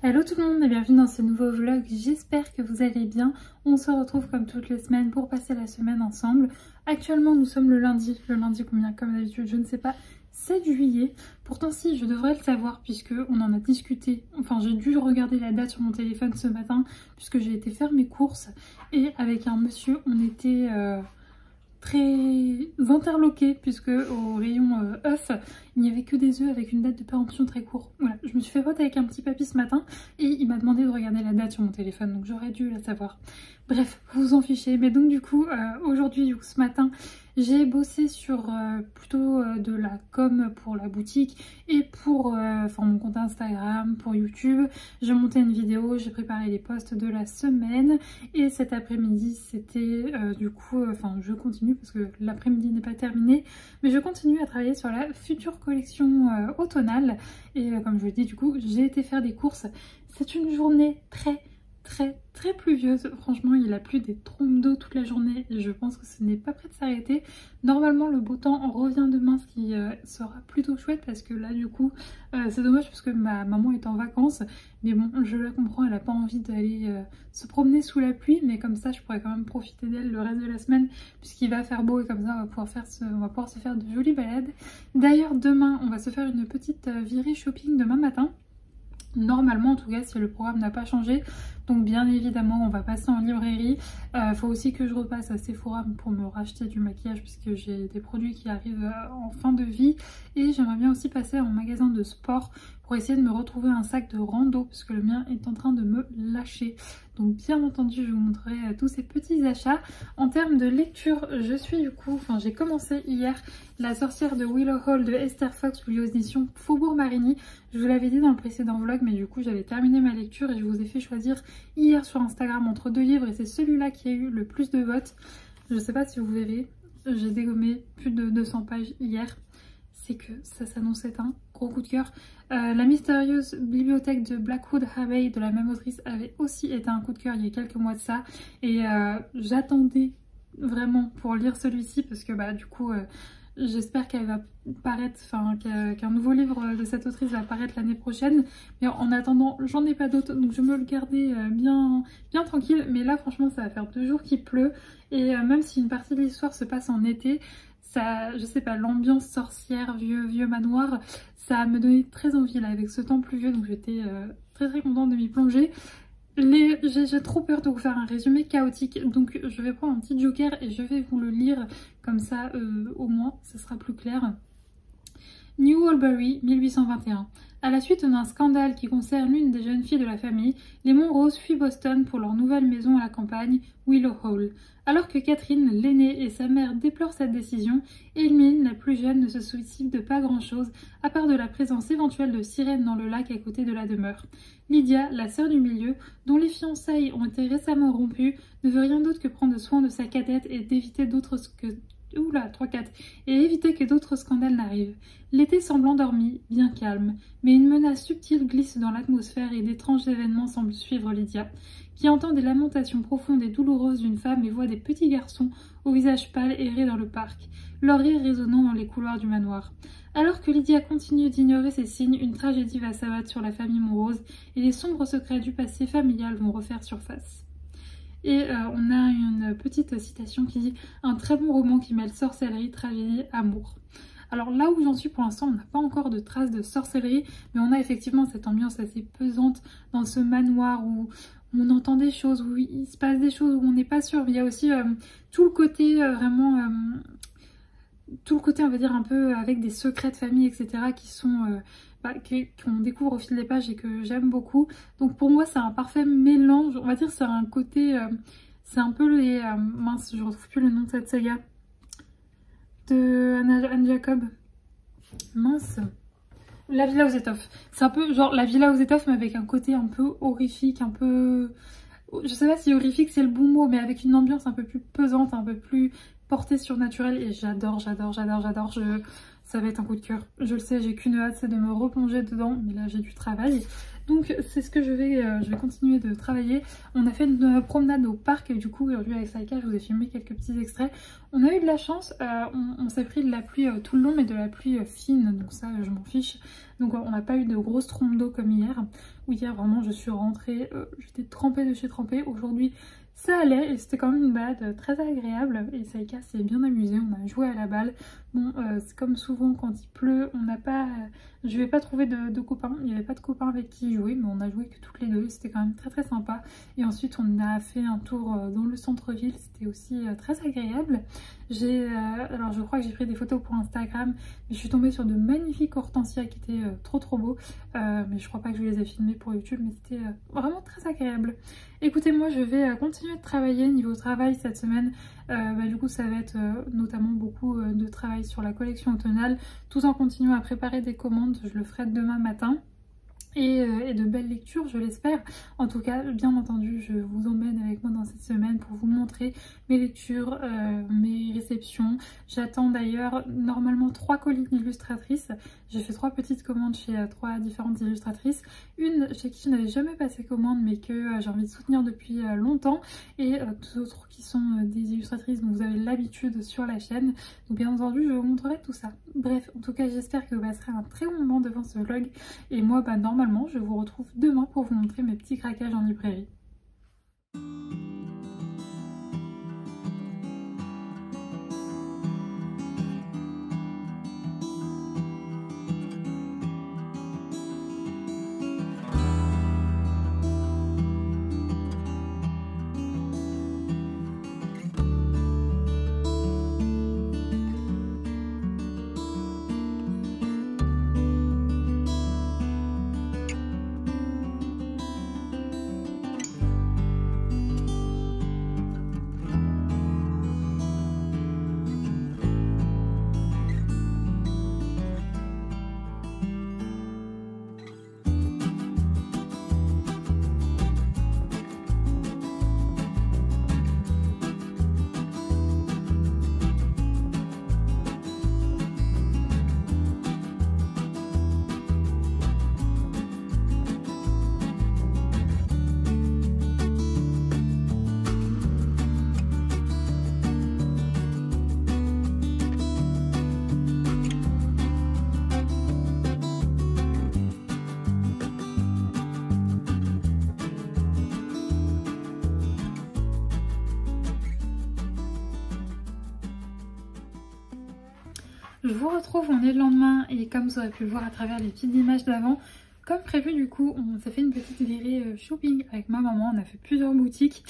Hello tout le monde et bienvenue dans ce nouveau vlog, j'espère que vous allez bien. On se retrouve comme toutes les semaines pour passer la semaine ensemble. Actuellement nous sommes le lundi combien comme d'habitude je ne sais pas, 7 juillet. Pourtant si, je devrais le savoir puisque on en a discuté, enfin j'ai dû regarder la date sur mon téléphone ce matin puisque j'ai été faire mes courses et avec un monsieur on était... très interloqué puisque au rayon œufs il n'y avait que des œufs avec une date de péremption très courte. Voilà, je me suis fait pote avec un petit papy ce matin et il m'a demandé de regarder la date sur mon téléphone donc j'aurais dû la savoir. Bref, vous vous en fichez, mais donc du coup aujourd'hui, ce matin j'ai bossé sur plutôt de la com pour la boutique et pour mon compte Instagram, pour YouTube. J'ai monté une vidéo, j'ai préparé les posts de la semaine et cet après-midi c'était je continue parce que l'après-midi n'est pas terminé, mais je continue à travailler sur la future collection automnale et comme je vous l'ai dit du coup j'ai été faire des courses. C'est une journée très pluvieuse, franchement il a plu des trompes d'eau toute la journée et je pense que ce n'est pas prêt de s'arrêter. Normalement le beau temps revient demain, ce qui sera plutôt chouette parce que là du coup c'est dommage parce que ma maman est en vacances, mais bon je la comprends, elle n'a pas envie d'aller se promener sous la pluie, mais comme ça je pourrais quand même profiter d'elle le reste de la semaine puisqu'il va faire beau et comme ça on va pouvoir se faire de jolies balades. D'ailleurs demain on va se faire une petite virée shopping demain matin. Normalement en tout cas si le programme n'a pas changé, donc bien évidemment on va passer en librairie. Faut aussi que je repasse à Sephora pour me racheter du maquillage puisque j'ai des produits qui arrivent en fin de vie et j'aimerais bien aussi passer en magasin de sport pour essayer de me retrouver un sac de rando parce que le mien est en train de me lâcher. Donc bien entendu je vous montrerai tous ces petits achats. En termes de lecture, j'ai commencé hier La sorcière de Willow Hall de Esther Fox, aux éditions Faubourg Marigny. Je vous l'avais dit dans le précédent vlog, mais du coup j'avais terminé ma lecture et je vous ai fait choisir hier sur Instagram entre deux livres et c'est celui-là qui a eu le plus de votes. Je ne sais pas si vous verrez, j'ai dégommé plus de 200 pages hier. C'est que ça s'annonçait un gros coup de cœur. La mystérieuse bibliothèque de Blackwood Abbey de la même autrice avait aussi été un coup de cœur il y a quelques mois de ça. Et j'attendais vraiment pour lire celui-ci parce que du coup j'espère qu'elle va paraître, qu'un nouveau livre de cette autrice va paraître l'année prochaine. Mais en attendant, j'en ai pas d'autres, donc je me le gardais bien tranquille. Mais là franchement ça va faire 2 jours qu'il pleut et même si une partie de l'histoire se passe en été, ça, je sais pas, l'ambiance sorcière, vieux manoir, ça me donnait très envie là avec ce temps pluvieux, donc j'étais très contente de m'y plonger. J'ai trop peur de vous faire un résumé chaotique, donc je vais prendre un petit joker et je vais vous le lire comme ça au moins ça sera plus clair. New Albury, 1821. À la suite d'un scandale qui concerne l'une des jeunes filles de la famille, les Monrose fuient Boston pour leur nouvelle maison à la campagne, Willow Hall. Alors que Catherine, l'aînée, et sa mère déplorent cette décision, Emmeline, la plus jeune, ne se soucie de pas grand-chose, à part de la présence éventuelle de sirènes dans le lac à côté de la demeure. Lydia, la sœur du milieu, dont les fiançailles ont été récemment rompues, ne veut rien d'autre que prendre soin de sa cadette et d'éviter éviter que d'autres scandales n'arrivent. L'été semble endormi, bien calme, mais une menace subtile glisse dans l'atmosphère et d'étranges événements semblent suivre Lydia, qui entend des lamentations profondes et douloureuses d'une femme et voit des petits garçons au visage pâle errer dans le parc, leur rire résonnant dans les couloirs du manoir. Alors que Lydia continue d'ignorer ces signes, une tragédie va s'abattre sur la famille Monrose et les sombres secrets du passé familial vont refaire surface. Et on a une petite citation qui dit « Un très bon roman qui mêle sorcellerie, tragédie, amour ». Alors là où j'en suis pour l'instant, on n'a pas encore de traces de sorcellerie, mais on a effectivement cette ambiance assez pesante dans ce manoir où on entend des choses, où il se passe des choses, où on n'est pas sûr. Mais il y a aussi tout le côté on va dire un peu avec des secrets de famille, etc. qui sont... qu'on découvre au fil des pages et que j'aime beaucoup. Donc pour moi c'est un parfait mélange, on va dire c'est un côté, c'est un peu les... mince, je retrouve plus le nom de cette saga de Anne Jacob. Mince, La Villa aux Étoffes. C'est un peu genre La Villa aux Étoffes mais avec un côté un peu horrifique, un peu... Je sais pas si horrifique c'est le bon mot, mais avec une ambiance un peu plus pesante, un peu plus portée surnaturelle et j'adore. Ça va être un coup de cœur. Je le sais, j'ai qu'une hâte, c'est de me replonger dedans, mais là j'ai du travail. Donc c'est ce que je vais continuer de travailler. On a fait une promenade au parc et du coup aujourd'hui avec Saïka je vous ai filmé quelques petits extraits. On a eu de la chance, on s'est pris de la pluie tout le long mais de la pluie fine, donc ça je m'en fiche. Donc on n'a pas eu de grosses trompes d'eau comme hier, où hier vraiment je suis rentrée, j'étais trempée de chez trempée. Aujourd'hui ça allait et c'était quand même une balade très agréable et Saïka s'est bien amusée, on a joué à la balle. Bon, c'est comme souvent quand il pleut, on n'a pas, je vais pas trouver de copains, il n'y avait pas de copains avec qui jouer, mais on a joué que toutes les deux, c'était quand même très sympa. Et ensuite on a fait un tour dans le centre-ville, c'était aussi très agréable. Alors je crois que j'ai pris des photos pour Instagram, mais je suis tombée sur de magnifiques hortensias qui étaient trop beaux, mais je crois pas que je les ai filmés pour YouTube, mais c'était vraiment très agréable. Écoutez, moi je vais continuer de travailler niveau travail cette semaine. Du coup ça va être notamment beaucoup de travail sur la collection automnale, tout en continuant à préparer des commandes. Je le ferai demain matin. Et de belles lectures, je l'espère. En tout cas, bien entendu, je vous emmène avec moi dans cette semaine pour vous montrer mes lectures, mes réceptions. J'attends d'ailleurs normalement 3 colis d'illustratrices. J'ai fait 3 petites commandes chez 3 différentes illustratrices. Une chez qui je n'avais jamais passé commande mais que j'ai envie de soutenir depuis longtemps. Et d'autres qui sont des illustratrices dont vous avez l'habitude sur la chaîne. Donc bien entendu, je vous montrerai tout ça. Bref, en tout cas, j'espère que vous passerez un très bon moment devant ce vlog. Et moi, normalement, je vous retrouve demain pour vous montrer mes petits craquages en librairie. Je vous retrouve, on est le lendemain et comme vous aurez pu le voir à travers les petites images d'avant, comme prévu du coup on s'est fait une petite virée shopping avec ma maman, on a fait plusieurs boutiques.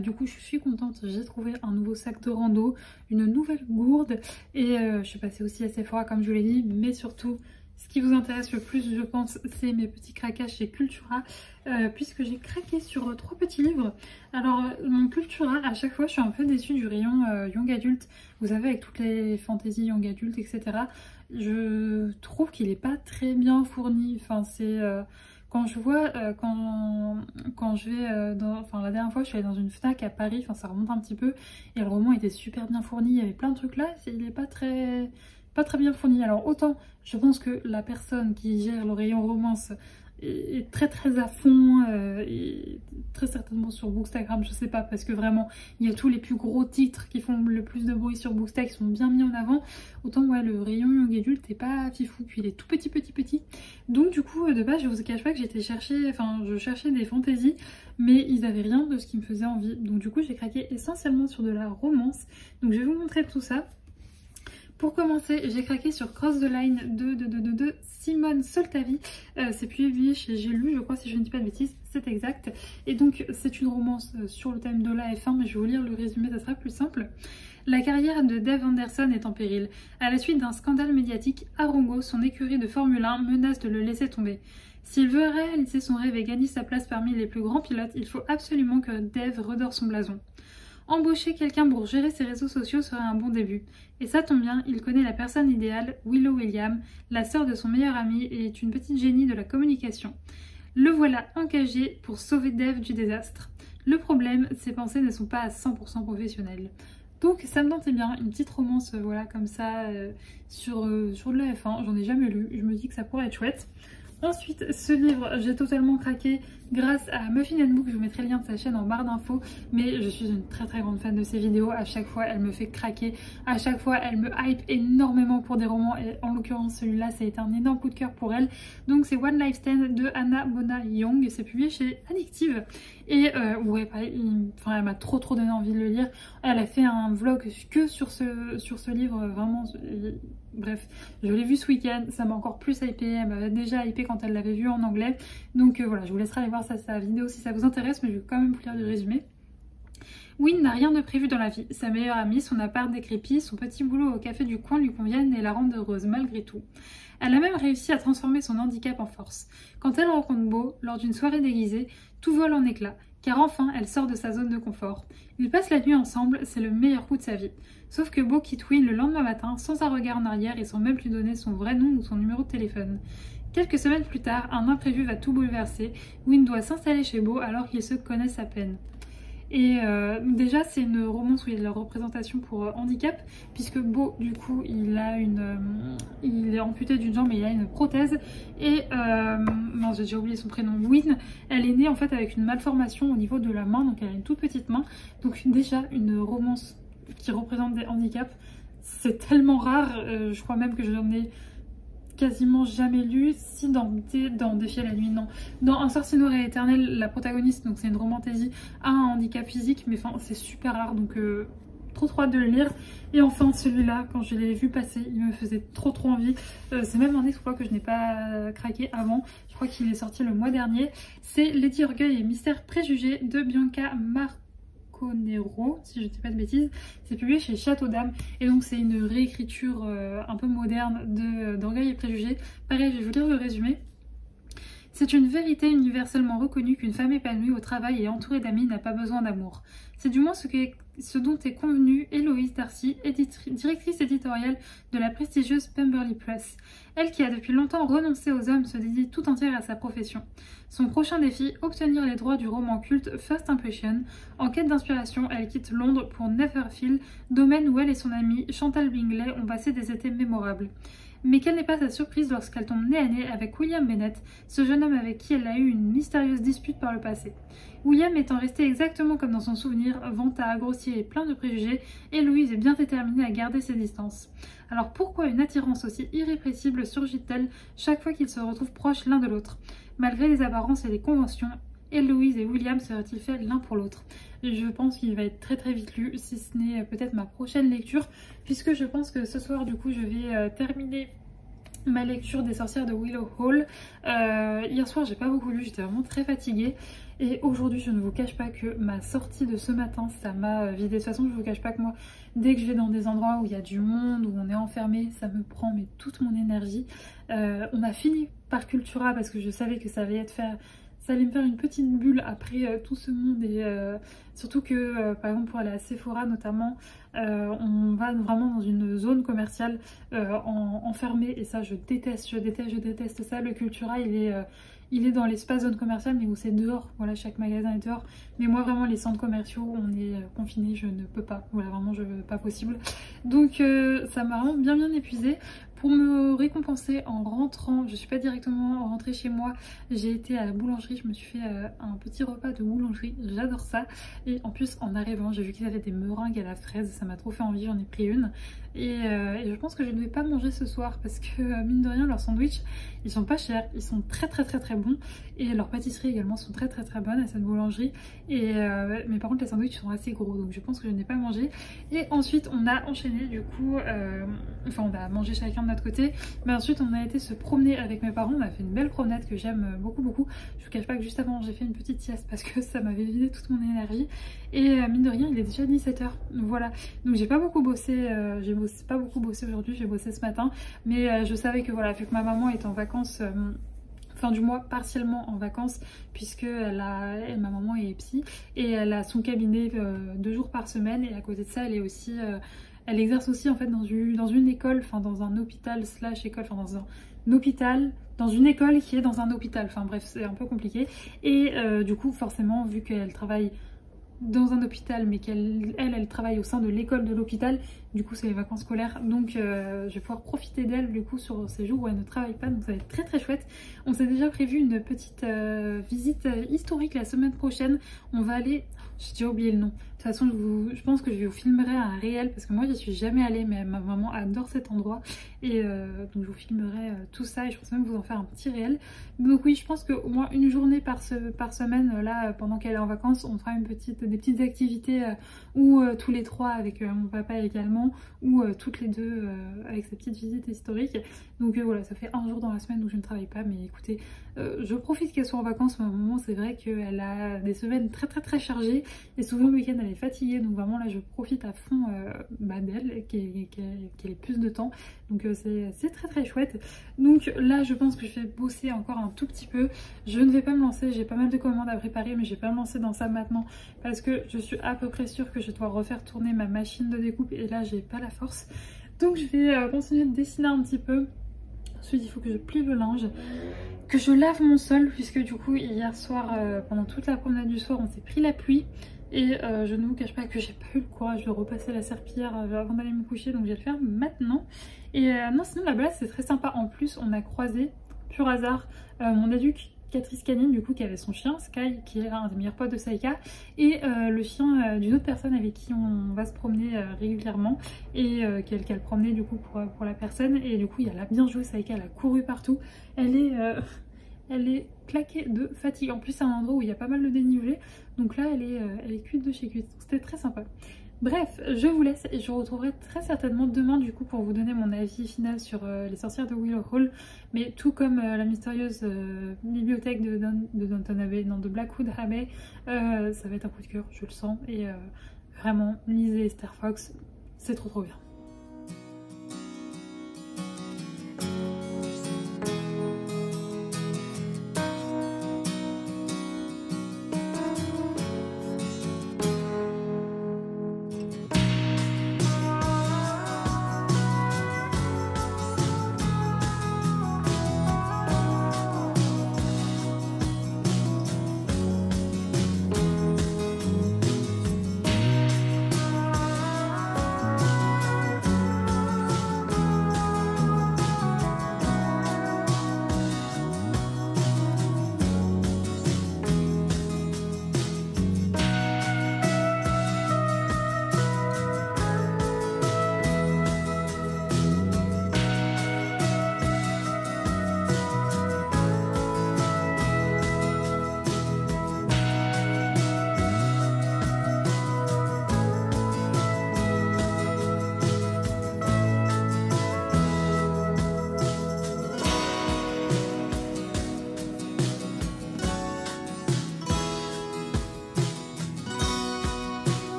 Du coup je suis contente, j'ai trouvé un nouveau sac de rando, une nouvelle gourde et je suis passée aussi à Sephora comme je vous l'ai dit, mais surtout ce qui vous intéresse le plus je pense c'est mes petits craquages chez Cultura puisque j'ai craqué sur 3 petits livres. Alors mon Cultura à chaque fois je suis un peu déçue du rayon Young Adult, vous savez avec toutes les fantaisies Young Adult etc. Je trouve qu'il n'est pas très bien fourni, enfin c'est... Quand je vois, quand je vais enfin la dernière fois je suis allée dans une Fnac à Paris, enfin ça remonte un petit peu, et le roman était super bien fourni, il y avait plein de trucs là, il n'est pas très bien fourni. Alors autant je pense que la personne qui gère le rayon romance est très à fond, et très certainement sur Bookstagram, je sais pas, parce que vraiment il y a tous les plus gros titres qui font le plus de bruit sur Bookstagram qui sont bien mis en avant. Autant ouais le rayon Young Adult n'est pas fifou, puis il est tout petit. Donc du coup de base je vous cache pas que j'étais chercher, enfin je cherchais des fantaisies mais ils avaient rien de ce qui me faisait envie. Donc du coup j'ai craqué essentiellement sur de la romance. Donc je vais vous montrer tout ça. Pour commencer, j'ai craqué sur Cross the Line de Simone Soltavi. C'est publié chez J'ai lu, je crois, si je ne dis pas de bêtises, c'est exact. Et donc, c'est une romance sur le thème de la F1, mais je vais vous lire le résumé, ça sera plus simple. La carrière de Dave Anderson est en péril. À la suite d'un scandale médiatique, Arongo, son écurie de Formule 1, menace de le laisser tomber. S'il veut réaliser son rêve et gagner sa place parmi les plus grands pilotes, il faut absolument que Dave redore son blason. Embaucher quelqu'un pour gérer ses réseaux sociaux serait un bon début. Et ça tombe bien, il connaît la personne idéale, Willow William, la sœur de son meilleur ami et est une petite génie de la communication. Le voilà engagé pour sauver Dave du désastre. Le problème, ses pensées ne sont pas à 100% professionnelles. Donc ça me tentait bien, une petite romance voilà comme ça sur de la F1, j'en ai jamais lu, je me dis que ça pourrait être chouette. Ensuite, ce livre, j'ai totalement craqué, grâce à Muffin & Book. Je vous mettrai le lien de sa chaîne en barre d'infos, mais je suis une très très grande fan de ses vidéos. À chaque fois elle me fait craquer, à chaque fois elle me hype énormément pour des romans, et en l'occurrence celui-là ça a été un énorme coup de cœur pour elle. Donc c'est One Life Stand de Hannah Mona Young, c'est publié chez Addictive. Et ouais, pareil, elle m'a trop donné envie de le lire. Elle a fait un vlog que sur ce livre, vraiment. Bref, je l'ai vu ce week-end, ça m'a encore plus hypé. Elle m'avait déjà hypé quand elle l'avait vu en anglais. Donc voilà, je vous laisserai aller voir sa vidéo si ça vous intéresse, mais je vais quand même vous lire le résumé. Wynne n'a rien de prévu dans la vie. Sa meilleure amie, son appart décrépit, son petit boulot au café du coin lui conviennent et la rendent heureuse malgré tout. Elle a même réussi à transformer son handicap en force. Quand elle rencontre Beau, lors d'une soirée déguisée, tout vole en éclats, car enfin elle sort de sa zone de confort. Ils passent la nuit ensemble, c'est le meilleur coup de sa vie. Sauf que Beau quitte Wynne le lendemain matin, sans un regard en arrière et sans même lui donner son vrai nom ou son numéro de téléphone. Quelques semaines plus tard, un imprévu va tout bouleverser. Wynne doit s'installer chez Beau alors qu'ils se connaissent à peine. Et déjà c'est une romance où il y a de la représentation pour handicap, puisque Beau du coup il est amputé d'une jambe et il a une prothèse. Et non, j'ai déjà oublié son prénom. Wynne, elle est née en fait avec une malformation au niveau de la main, donc elle a une toute petite main. Donc déjà une romance qui représente des handicaps, c'est tellement rare, je crois même que j'en ai quasiment jamais lu. Si dans Défier la nuit, non. Dans Un sorcier noir et éternel, la protagoniste, donc c'est une romantaisie, a un handicap physique, mais enfin c'est super rare, donc trop hâte de le lire. Et enfin celui-là, quand je l'ai vu passer, il me faisait trop envie. C'est même un exploit que je n'ai pas craqué avant. Je crois qu'il est sorti le mois dernier. C'est Lady Orgueil et Mystère Préjugé de Bianca Marconero, si je ne dis pas de bêtises. C'est publié chez Château d'Âme et donc c'est une réécriture un peu moderne d'Orgueil et Préjugés. Pareil, je vais vous lire le résumé. C'est une vérité universellement reconnue qu'une femme épanouie au travail et entourée d'amis n'a pas besoin d'amour. C'est du moins ce dont est convenue Héloïse Darcy, directrice éditoriale de la prestigieuse Pemberley Press. Elle qui a depuis longtemps renoncé aux hommes se dédie tout entière à sa profession. Son prochain défi, obtenir les droits du roman culte First Impression. En quête d'inspiration, elle quitte Londres pour Netherfield, domaine où elle et son amie Chantal Bingley ont passé des étés mémorables. Mais quelle n'est pas sa surprise lorsqu'elle tombe nez à nez avec William Bennett, ce jeune homme avec qui elle a eu une mystérieuse dispute par le passé. William étant resté exactement comme dans son souvenir, vantard, grossier et plein de préjugés, Héloïse est bien déterminée à garder ses distances. Alors pourquoi une attirance aussi irrépressible surgit-elle chaque fois qu'ils se retrouvent proches l'un de l'autre? Malgré les apparences et les conventions, Héloïse et William seraient-ils faits l'un pour l'autre? Je pense qu'il va être très vite lu, si ce n'est peut-être ma prochaine lecture, puisque je pense que ce soir du coup je vais terminer ma lecture des sorcières de Willow Hall. Hier soir j'ai pas beaucoup lu, j'étais vraiment très fatiguée. Et aujourd'hui je ne vous cache pas que ma sortie de ce matin ça m'a vidé. De toute façon je vous cache pas que moi dès que je vais dans des endroits où il y a du monde, où on est enfermé, ça me prend mais toute mon énergie. On a fini par Cultura parce que je savais que ça allait me faire une petite bulle après tout ce monde. Et surtout que par exemple pour aller à Sephora notamment, on va vraiment dans une zone commerciale enfermée et ça je déteste ça. Le Cultura il est dans l'espace zone commerciale mais où c'est dehors, voilà, chaque magasin est dehors. Mais moi vraiment les centres commerciaux on est confinés, je ne peux pas, voilà, vraiment pas possible. Donc ça m'a vraiment bien épuisée. Pour me récompenser en rentrant, je suis pas directement rentrée chez moi, j'ai été à la boulangerie, je me suis fait un petit repas de boulangerie, j'adore ça. Et en plus en arrivant j'ai vu qu'ils avaient des meringues à la fraise, ça m'a trop fait envie, j'en ai pris une. Et je pense que je ne vais pas manger ce soir parce que mine de rien leurs sandwichs ils sont pas chers, ils sont très bons. Et leurs pâtisseries également sont très bonnes à cette boulangerie. Et mais par contre les sandwichs sont assez gros donc je pense que je n'ai pas mangé. Et ensuite on a enchaîné du coup, enfin on a mangé chacun de notre côté. Mais ensuite on a été se promener avec mes parents, on a fait une belle promenade que j'aime beaucoup. Je vous cache pas que juste avant j'ai fait une petite sieste parce que ça m'avait vidé toute mon énergie. Et mine de rien il est déjà 17 h, voilà. Donc j'ai pas beaucoup bossé, pas beaucoup bossé aujourd'hui, j'ai bossé ce matin. Mais je savais que voilà, vu que ma maman est en vacances fin du mois, partiellement en vacances, puisque ma maman est psy et elle a son cabinet 2 jours par semaine. Et à côté de ça elle est aussi elle exerce aussi en fait dans une école, enfin dans un hôpital slash école, enfin dans un hôpital, dans une école qui est dans un hôpital, enfin bref c'est un peu compliqué. Et du coup forcément vu qu'elle travaille dans un hôpital mais elle travaille au sein de l'école de l'hôpital, Du coup, c'est les vacances scolaires, donc je vais pouvoir profiter d'elle du coup sur ces jours où elle ne travaille pas, donc ça va être très très chouette. On s'est déjà prévu une petite visite historique la semaine prochaine. On va aller, j'ai déjà oublié le nom. De toute façon, je pense que je vous filmerai un réel parce que moi, j'y suis jamais allée, mais ma maman adore cet endroit et donc je vous filmerai tout ça et je pense même vous en faire un petit réel. Donc oui, je pense qu'au moins une journée par semaine, là, pendant qu'elle est en vacances, on fera des petites activités ou tous les trois avec mon papa également, ou toutes les deux avec sa petite visite historique. Donc voilà, ça fait un jour dans la semaine où je ne travaille pas, mais écoutez, je profite qu'elle soit en vacances, mais à un moment c'est vrai qu'elle a des semaines très très très chargées et souvent le week-end elle est fatiguée, donc vraiment là je profite à fond d'elle, qu'elle ait plus de temps, donc c'est très très chouette. Donc là je pense que je vais bosser encore un tout petit peu. Je ne vais pas me lancer, j'ai pas mal de commandes à préparer, mais je vais pas me lancer dans ça maintenant parce que je suis à peu près sûre que je dois refaire tourner ma machine de découpe et là j'ai pas la force. Donc je vais continuer de dessiner un petit peu. Ensuite il faut que je plie le linge, que je lave mon sol, puisque du coup hier soir pendant toute la promenade du soir on s'est pris la pluie. Et je ne vous cache pas que j'ai pas eu le courage de repasser la serpillière avant d'aller me coucher, donc je vais le faire maintenant. Et non, sinon la balade c'est très sympa. En plus on a croisé, pur hasard, mon éducatrice canine du coup qui avait son chien Sky, qui est un des meilleurs potes de Saïka, et le chien d'une autre personne avec qui on va se promener régulièrement et qu'elle promenait du coup pour la personne. Et du coup elle a bien joué, Saïka, elle a couru partout, elle est claquée de fatigue. En plus c'est un endroit où il y a pas mal de dénivelé, donc là elle est cuite de chez cuite, c'était très sympa. Bref, je vous laisse et je vous retrouverai très certainement demain du coup pour vous donner mon avis final sur les sorcières de Willow Hall. Mais tout comme la mystérieuse bibliothèque de Downton Abbey, non, de Blackwood Abbey, ça va être un coup de cœur, je le sens. Et vraiment, lisez Star Fox, c'est trop trop bien.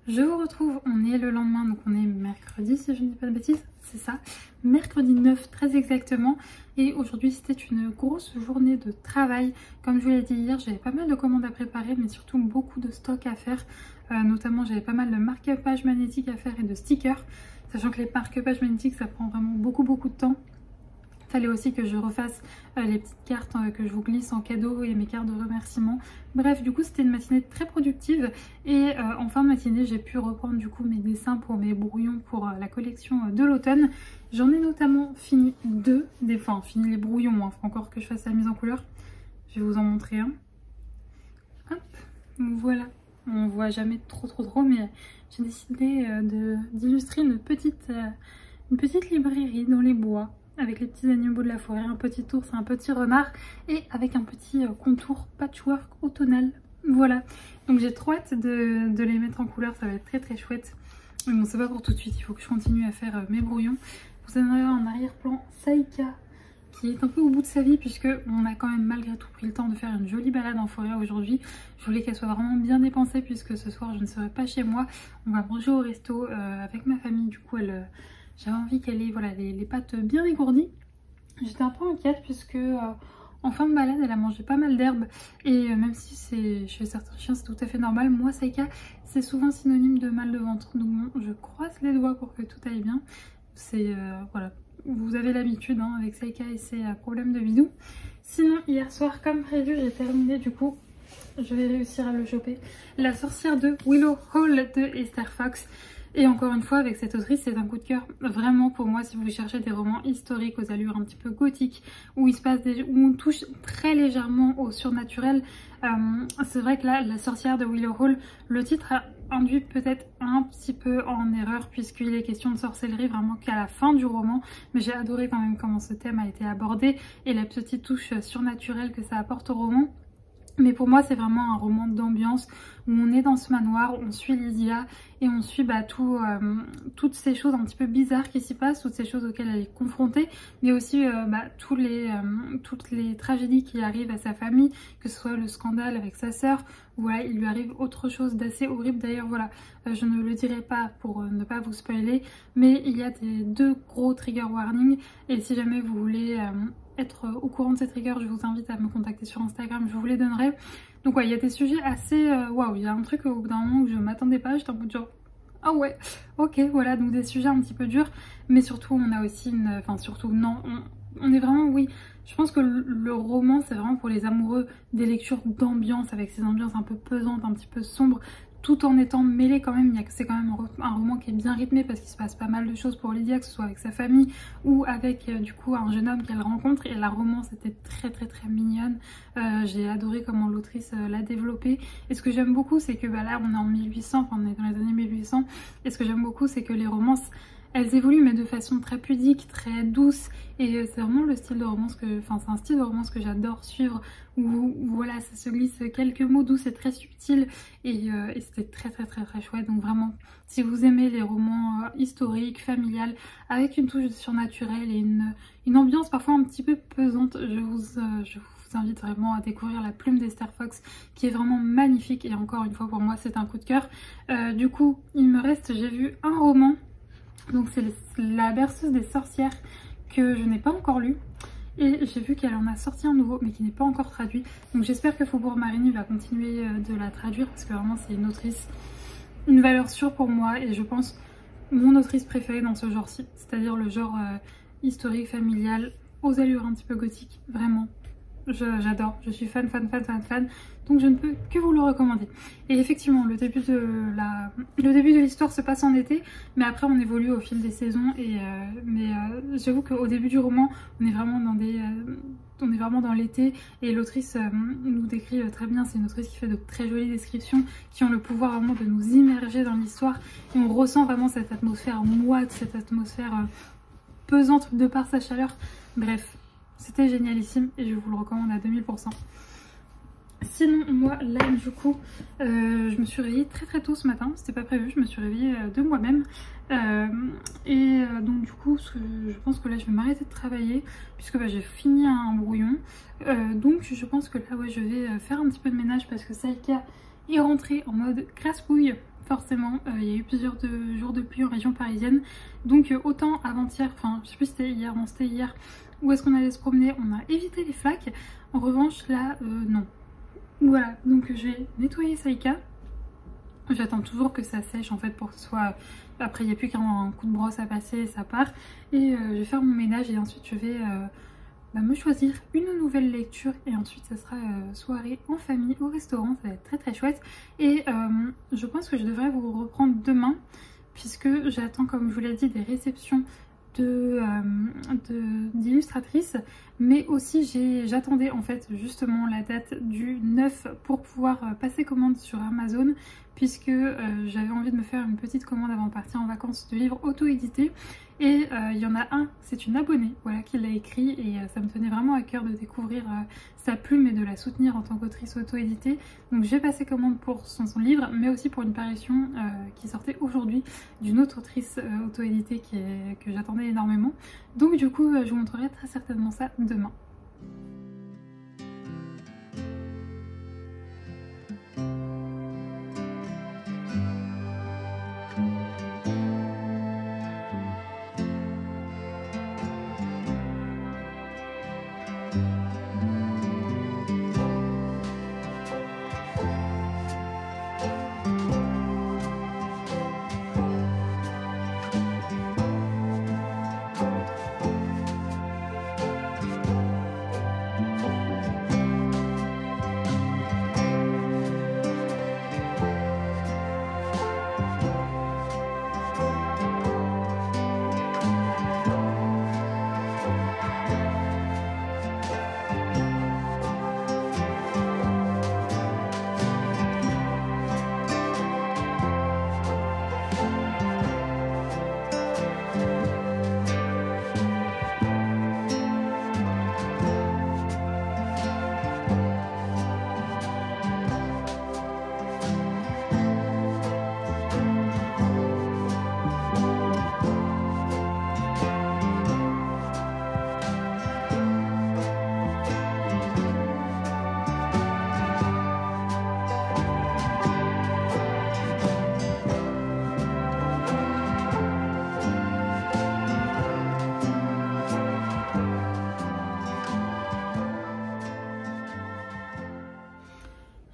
Je vous retrouve, on est le lendemain, donc on est mercredi si je ne dis pas de bêtises, c'est ça, mercredi 9 très exactement. Et aujourd'hui c'était une grosse journée de travail. Comme je vous l'ai dit hier, j'avais pas mal de commandes à préparer, mais surtout beaucoup de stock à faire. Notamment j'avais pas mal de marque-page magnétique à faire et de stickers, sachant que les marque-pages magnétiques ça prend vraiment beaucoup de temps. Fallait aussi que je refasse les petites cartes que je vous glisse en cadeau et mes cartes de remerciement. Bref, du coup c'était une matinée très productive et en fin de matinée j'ai pu reprendre du coup mes dessins pour mes brouillons pour la collection de l'automne. J'en ai notamment fini fini les brouillons, hein. Faut encore que je fasse la mise en couleur. Je vais vous en montrer un. Hop, voilà. On voit jamais trop mais j'ai décidé d'illustrer une petite librairie dans les bois, avec les petits animaux de la forêt, un petit ours, un petit renard et avec un petit contour patchwork automnal. Voilà, donc j'ai trop hâte de les mettre en couleur, ça va être très chouette. Mais bon, c'est pas pour tout de suite, il faut que je continue à faire mes brouillons. Vous en avez en arrière-plan Saïka qui est un peu au bout de sa vie puisque on a quand même malgré tout pris le temps de faire une jolie balade en forêt aujourd'hui. Je voulais qu'elle soit vraiment bien dépensée puisque ce soir je ne serai pas chez moi. On va manger au resto avec ma famille, du coup j'avais envie qu'elle ait voilà, les pattes bien dégourdies. J'étais un peu inquiète puisque en fin de balade elle a mangé pas mal d'herbes et même si chez certains chiens c'est tout à fait normal, moi Saïka c'est souvent synonyme de mal de ventre, donc bon, je croise les doigts pour que tout aille bien. C'est voilà, vous avez l'habitude hein, avec Saïka et ses problèmes de bidou. Sinon hier soir comme prévu j'ai terminé, du coup je vais réussir à le choper, La sorcière de Willow Hall de Esther Fox. Et encore une fois avec cette autrice c'est un coup de cœur vraiment pour moi si vous cherchez des romans historiques aux allures un petit peu gothiques où où on touche très légèrement au surnaturel. C'est vrai que là La sorcière de Willow Hall, le titre a induit peut-être un petit peu en erreur puisqu'il est question de sorcellerie vraiment qu'à la fin du roman, mais j'ai adoré quand même comment ce thème a été abordé et la petite touche surnaturelle que ça apporte au roman. Mais pour moi c'est vraiment un roman d'ambiance où on est dans ce manoir, on suit Lydia et on suit toutes ces choses un petit peu bizarres qui s'y passent, toutes ces choses auxquelles elle est confrontée, mais aussi toutes les tragédies qui arrivent à sa famille, que ce soit le scandale avec sa sœur, où voilà, il lui arrive autre chose d'assez horrible. D'ailleurs voilà, je ne le dirai pas pour ne pas vous spoiler, mais il y a deux gros trigger warnings et si jamais vous voulez être au courant de ces triggers, je vous invite à me contacter sur Instagram, je vous les donnerai. Donc ouais, il y a des sujets assez waouh, il y a un truc au bout d'un moment où je m'attendais pas, j'étais un peu genre ah ouais, ok, voilà, donc des sujets un petit peu durs, mais surtout on a aussi on est vraiment, oui, je pense que le roman c'est vraiment pour les amoureux des lectures d'ambiance, avec ces ambiances un peu pesantes, un petit peu sombres, tout en étant mêlé quand même. C'est quand même un roman qui est bien rythmé parce qu'il se passe pas mal de choses pour Lydia, que ce soit avec sa famille ou avec du coup un jeune homme qu'elle rencontre, et la romance était très mignonne. J'ai adoré comment l'autrice l'a développée, et ce que j'aime beaucoup c'est que là on est en 1800, enfin on est dans les années 1800, et ce que j'aime beaucoup c'est que les romances elles évoluent mais de façon très pudique, très douce, et c'est vraiment le style de romance c'est un style de romance que j'adore suivre, où voilà ça se glisse quelques mots doux, c'est très subtil et c'était très chouette. Donc vraiment si vous aimez les romans historiques, familiales, avec une touche surnaturelle et une ambiance parfois un petit peu pesante, je vous invite vraiment à découvrir La Plume d'Esther Fox qui est vraiment magnifique, et encore une fois pour moi c'est un coup de cœur. Du coup il me reste, j'ai vu un roman, donc c'est La berceuse des sorcières que je n'ai pas encore lu, et j'ai vu qu'elle en a sorti un nouveau mais qui n'est pas encore traduit, donc j'espère que Faubourg Marigny va continuer de la traduire parce que vraiment c'est une autrice, une valeur sûre pour moi, et je pense mon autrice préférée dans ce genre-ci, c'est-à-dire le genre historique, familial, aux allures un petit peu gothiques, vraiment. J'adore, je suis fan, donc je ne peux que vous le recommander. Et effectivement le début de l'histoire se passe en été, mais après on évolue au fil des saisons, mais j'avoue qu'au début du roman on est vraiment dans l'été, et l'autrice nous décrit très bien. C'est une autrice qui fait de très jolies descriptions qui ont le pouvoir vraiment de nous immerger dans l'histoire, et on ressent vraiment cette atmosphère moite, cette atmosphère pesante de par sa chaleur. Bref, c'était génialissime et je vous le recommande à 2000%. Sinon moi là du coup je me suis réveillée très tôt ce matin, c'était pas prévu, je me suis réveillée de moi-même donc du coup je pense que là je vais m'arrêter de travailler puisque j'ai fini un brouillon, donc je pense que là ouais je vais faire un petit peu de ménage parce que Saïka est rentrée en mode crasse-pouille, forcément. Il y a eu plusieurs jours de pluie en région parisienne. Donc autant avant-hier, enfin je sais plus si c'était hier, non c'était hier, où est-ce qu'on allait se promener, on a évité les flaques. En revanche là, non. Voilà, donc je vais nettoyer Saïka. J'attends toujours que ça sèche en fait pour que ce soit... Après il n'y a plus qu'un coup de brosse à passer et ça part. Et je vais faire mon ménage et ensuite je vais me choisir une nouvelle lecture. Et ensuite ça sera soirée en famille au restaurant, ça va être très très chouette. Et je pense que je devrais vous reprendre demain, puisque j'attends, comme je vous l'ai dit, des réceptions d'illustratrices, mais aussi j'attendais en fait justement la date du 9 pour pouvoir passer commande sur Amazon, puisque j'avais envie de me faire une petite commande avant de partir en vacances de livres auto-édités. Et il y en a un, c'est une abonnée voilà, qui l'a écrit, et ça me tenait vraiment à cœur de découvrir sa plume et de la soutenir en tant qu'autrice auto-éditée. Donc j'ai passé commande pour son livre, mais aussi pour une parution qui sortait aujourd'hui d'une autre autrice auto-éditée que j'attendais énormément. Donc du coup je vous montrerai très certainement ça demain.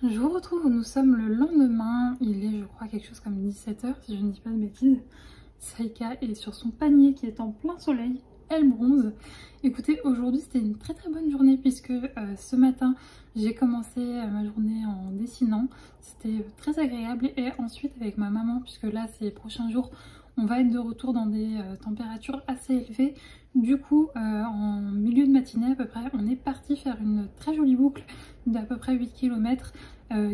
Je vous retrouve, nous sommes le lendemain, il est je crois quelque chose comme 17 h si je ne dis pas de bêtises. Saïka est sur son panier qui est en plein soleil, elle bronze. Écoutez, aujourd'hui c'était une très très bonne journée, puisque ce matin j'ai commencé ma journée en dessinant, c'était très agréable, et ensuite avec ma maman, puisque là ces prochains jours on va être de retour dans des températures assez élevées. Du coup, en milieu de matinée à peu près, on est parti faire une très jolie boucle d'à peu près 8 km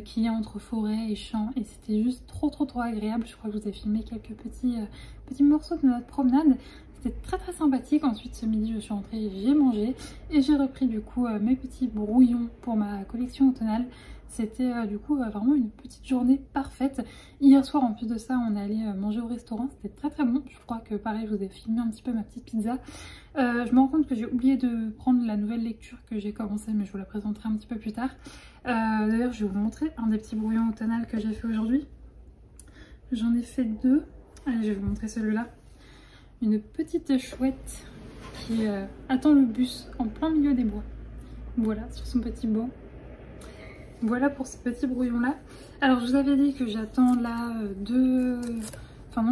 qui est entre forêt et champs, et c'était juste trop agréable. Je crois que je vous ai filmé quelques petits morceaux de notre promenade. C'était très très sympathique. Ensuite ce midi je suis rentrée, j'ai mangé et j'ai repris du coup mes petits brouillons pour ma collection automnale. C'était du coup vraiment une petite journée parfaite. Hier soir en plus de ça on est allé manger au restaurant, c'était très très bon. Je crois que pareil je vous ai filmé un petit peu ma petite pizza. Je me rends compte que j'ai oublié de prendre la nouvelle lecture que j'ai commencé, mais je vous la présenterai un petit peu plus tard. D'ailleurs je vais vous montrer un des petits brouillons automnales que j'ai fait aujourd'hui. J'en ai fait deux. Allez, je vais vous montrer celui-là. Une petite chouette qui attend le bus en plein milieu des bois. Voilà, sur son petit banc. Voilà pour ce petit brouillon là. Alors je vous avais dit que j'attends là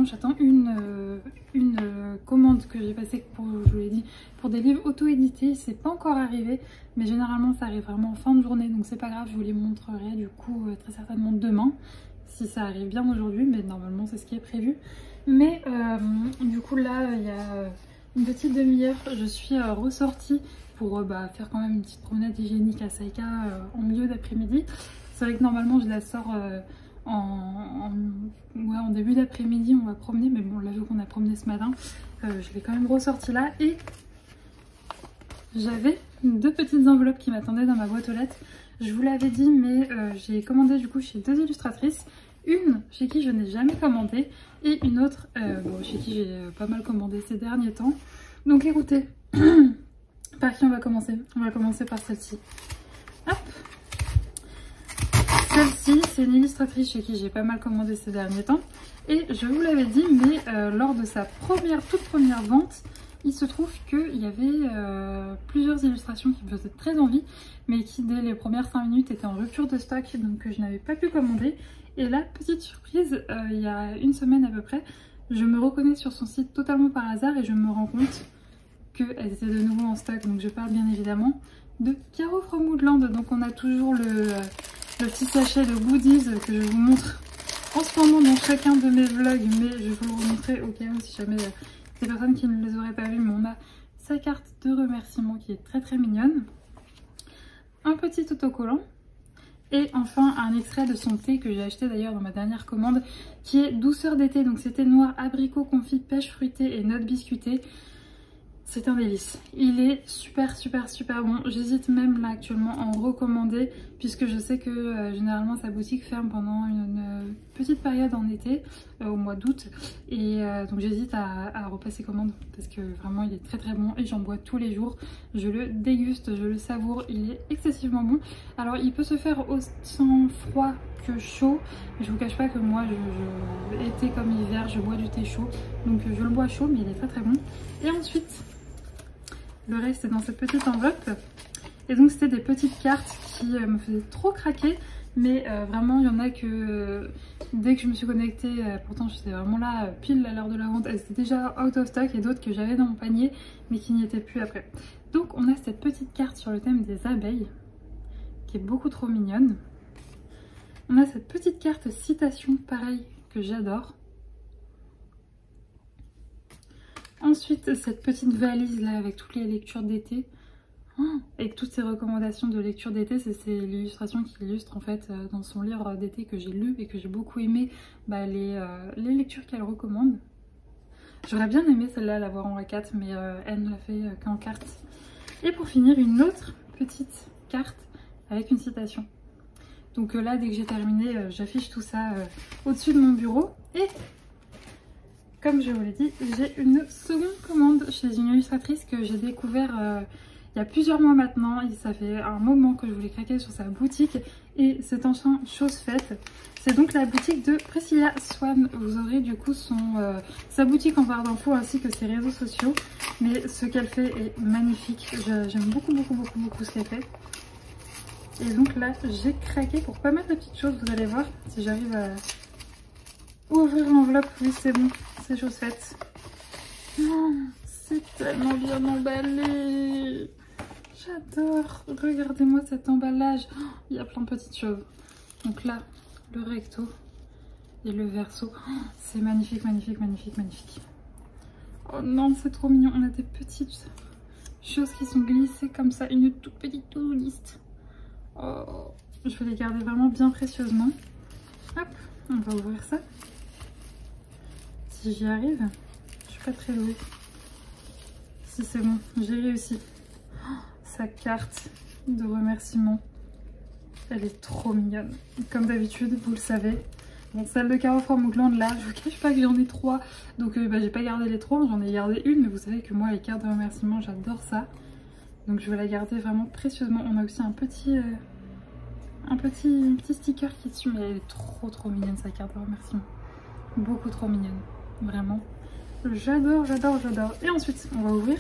j'attends une commande que j'ai passée pour, je vous l'ai dit, pour des livres auto-édités. C'est pas encore arrivé, mais généralement ça arrive vraiment en fin de journée, donc c'est pas grave, je vous les montrerai du coup très certainement demain, si ça arrive bien aujourd'hui, mais normalement c'est ce qui est prévu. Mais du coup là il y a une petite demi-heure je suis ressortie pour faire quand même une petite promenade hygiénique à Saïka en milieu d'après-midi. C'est vrai que normalement je la sors en début d'après-midi, on va promener, mais bon là vu qu'on a promené ce matin, je l'ai quand même ressortie là, et j'avais deux petites enveloppes qui m'attendaient dans ma boîte aux lettres. Je vous l'avais dit, mais j'ai commandé du coup chez deux illustratrices, une chez qui je n'ai jamais commandé et une autre chez qui j'ai pas mal commandé ces derniers temps. Donc écoutez, par qui on va commencer? On va commencer par celle-ci. Hop, celle-ci, c'est une illustratrice chez qui j'ai pas mal commandé ces derniers temps. Et je vous l'avais dit, mais lors de sa toute première vente, il se trouve qu'il y avait plusieurs illustrations qui me faisaient très envie, mais qui dès les premières 5 minutes étaient en rupture de stock, donc je n'avais pas pu commander. Et là, petite surprise, il y a une semaine à peu près, je me reconnais sur son site totalement par hasard et je me rends compte qu'elles étaient de nouveau en stock. Donc je parle bien évidemment de Caro from Woodland. Donc on a toujours le petit sachet de goodies que je vous montre en ce moment dans chacun de mes vlogs, mais je vais vous le remontrer au cas où si jamais des personnes qui ne les auraient pas vus. Mais on a sa carte de remerciement qui est très mignonne, un petit autocollant et enfin un extrait de son thé que j'ai acheté d'ailleurs dans ma dernière commande, qui est douceur d'été. Donc c'était noir, abricot, confit, pêche fruitée et notes biscuitées. C'est un délice. Il est super bon. J'hésite même là actuellement à en recommander, puisque je sais que généralement sa boutique ferme pendant une petite période en été, au mois d'août. Et donc j'hésite à repasser commande, parce que vraiment il est très bon et j'en bois tous les jours. Je le déguste, je le savoure, il est excessivement bon. Alors il peut se faire autant froid que chaud. Je vous cache pas que moi, été comme hiver, je bois du thé chaud. Donc je le bois chaud, mais il est très bon. Et ensuite, le reste est dans cette petite enveloppe. Et donc c'était des petites cartes qui me faisaient trop craquer. Mais vraiment il y en a que dès que je me suis connectée, pourtant j'étais vraiment là pile à l'heure de la vente, elles étaient déjà out of stock, et d'autres que j'avais dans mon panier mais qui n'y étaient plus après. Donc on a cette petite carte sur le thème des abeilles qui est beaucoup trop mignonne. On a cette petite carte citation pareil que j'adore. Ensuite, cette petite valise là avec toutes les lectures d'été, avec toutes ces recommandations de lecture d'été. C'est l'illustration qui illustre en fait dans son livre d'été que j'ai lu et que j'ai beaucoup aimé, les lectures qu'elle recommande. J'aurais bien aimé celle-là l'avoir en A4, mais elle ne l'a fait qu'en carte. Et pour finir, une autre petite carte avec une citation. Donc là, dès que j'ai terminé, j'affiche tout ça au-dessus de mon bureau. Et comme je vous l'ai dit, j'ai une seconde commande chez une illustratrice que j'ai découvert il y a plusieurs mois maintenant. Et ça fait un moment que je voulais craquer sur sa boutique et c'est enfin chose faite. C'est donc la boutique de Priscilla Swan. Vous aurez du coup sa boutique en barre d'infos ainsi que ses réseaux sociaux. Mais ce qu'elle fait est magnifique. J'aime beaucoup ce qu'elle fait. Et donc là, j'ai craqué pour pas mal de petites choses. Vous allez voir si j'arrive à ouvrir l'enveloppe. Oui, c'est bon, c'est chose faite. Oh, c'est tellement bien emballé. J'adore. Regardez-moi cet emballage. Oh, il y a plein de petites choses. Donc là, le recto et le verso. Oh, c'est magnifique. Oh non, c'est trop mignon. On a des petites choses qui sont glissées comme ça. Une toute petite to-do list. Oh, je vais les garder vraiment bien précieusement. Hop, on va ouvrir ça. Si j'y arrive, je suis pas très douée. Si c'est bon, j'ai réussi. Oh, sa carte de remerciement, elle est trop mignonne. Comme d'habitude, vous le savez. Bon, celle de Caro from Woodland, là, je vous cache pas que j'en ai 3. Donc j'ai pas gardé les 3, j'en ai gardé une. Mais vous savez que moi, les cartes de remerciement, j'adore ça. Donc je vais la garder vraiment précieusement. On a aussi un petit sticker qui est dessus, mais elle est trop mignonne sa carte de remerciement. Beaucoup trop mignonne, vraiment. J'adore. Et ensuite, on va ouvrir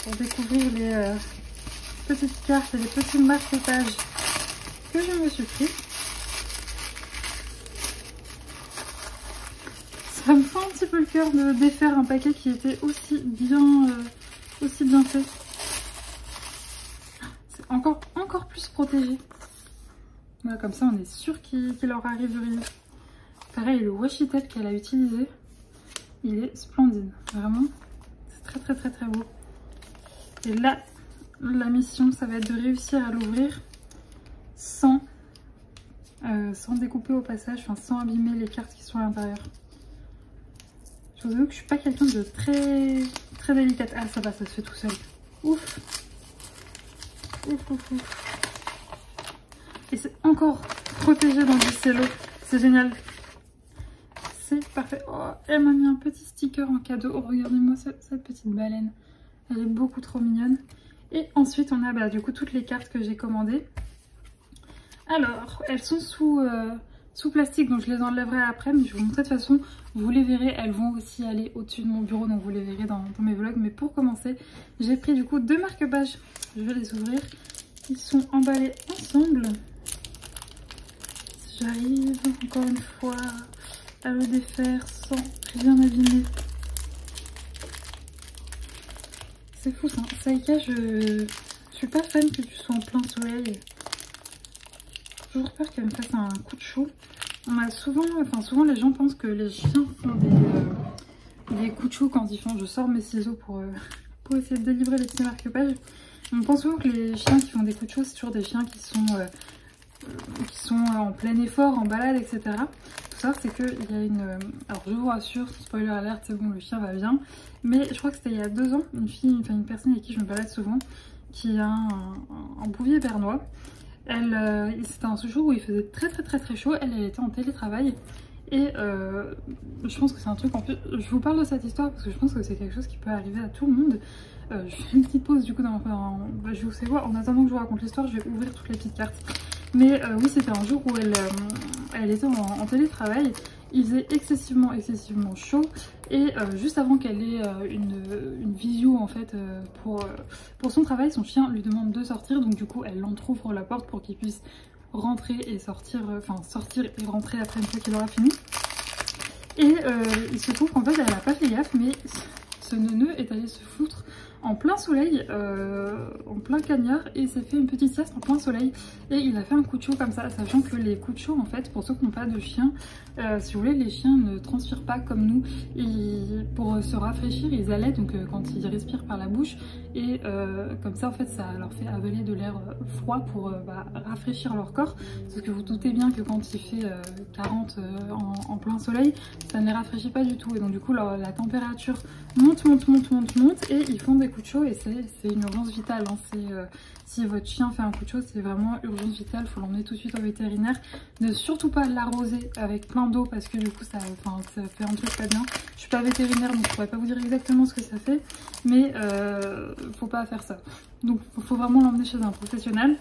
pour découvrir les petites cartes et les petits marque-pages que je me suis pris. Ça me fait un petit peu le cœur de défaire un paquet qui était aussi bien fait. C'est encore plus protégé. Voilà, comme ça on est sûr qu'il leur arrive rien. Pareil, le washi tape qu'elle a utilisé, il est splendide. Vraiment, c'est très beau. Et là, la mission, ça va être de réussir à l'ouvrir sans découper au passage, enfin sans abîmer les cartes qui sont à l'intérieur. Je vous avoue que je suis pas quelqu'un de très délicate. Ah, ça va, ça se fait tout seul. Ouf. Et c'est encore protégé dans du cello. C'est génial. C'est parfait. Oh, elle m'a mis un petit sticker en cadeau. Oh, regardez-moi cette petite baleine. Elle est beaucoup trop mignonne. Et ensuite, on a du coup toutes les cartes que j'ai commandées. Alors, elles sont sous plastique, donc je les enlèverai après, mais je vais vous montrer de toute façon, vous les verrez, elles vont aussi aller au-dessus de mon bureau, donc vous les verrez dans mes vlogs. Mais pour commencer, j'ai pris du coup 2 marque-pages, je vais les ouvrir, ils sont emballés ensemble. J'arrive encore une fois à le défaire sans rien abîmer. C'est fou ça, Saïka, je suis pas fan que tu sois en plein soleil. J'ai toujours peur qu'elle me fasse un coup de chaud. On a souvent les gens pensent que les chiens font des coups de chaud quand ils font. Je sors mes ciseaux pour essayer de délivrer les petits marque-pages. On pense souvent que les chiens qui font des coups de chaud, c'est toujours des chiens qui sont en plein effort, en balade, etc. Faut savoir c'est qu'il y a une... Alors je vous rassure, spoiler alert, c'est bon, le chien va bien. Mais je crois que c'était il y a 2 ans, une personne avec qui je me balade souvent, qui a un bouvier bernois. C'était un jour où il faisait très chaud, elle était en télétravail. Et je pense que c'est un truc, en plus, je vous parle de cette histoire parce que je pense que c'est quelque chose qui peut arriver à tout le monde. Je fais une petite pause du coup je vous sais quoi, en attendant que je vous raconte l'histoire, je vais ouvrir toutes les petites cartes. Mais oui, c'était un jour où elle était en télétravail. Il faisait excessivement chaud et juste avant qu'elle ait une visio en fait pour son travail, son chien lui demande de sortir, donc du coup elle entrouvre la porte pour qu'il puisse rentrer et sortir, sortir et rentrer après une fois qu'il aura fini. Et il se trouve qu'en fait elle n'a pas fait gaffe, mais ce neuneu est allé se foutre en plein soleil, en plein cagnard, et il s'est fait une petite sieste en plein soleil et il a fait un coup de chaud comme ça, sachant que les coups de chaud en fait, pour ceux qui n'ont pas de chien, si vous voulez, les chiens ne transpirent pas comme nous. Pour se rafraîchir ils allaitent, donc quand ils respirent par la bouche, et comme ça en fait ça leur fait avaler de l'air froid pour rafraîchir leur corps, parce que vous doutez bien que quand il fait 40 en plein soleil, ça ne les rafraîchit pas du tout, et donc du coup la température monte et ils font des coups de chaud, et c'est une urgence vitale, hein. Si votre chien fait un coup de chaud, c'est vraiment urgence vitale, il faut l'emmener tout de suite au vétérinaire. Ne surtout pas l'arroser avec plein d'eau parce que du coup ça fait un truc pas bien. Je suis pas vétérinaire donc je pourrais pas vous dire exactement ce que ça fait, mais faut pas faire ça. Donc faut vraiment l'emmener chez un professionnel.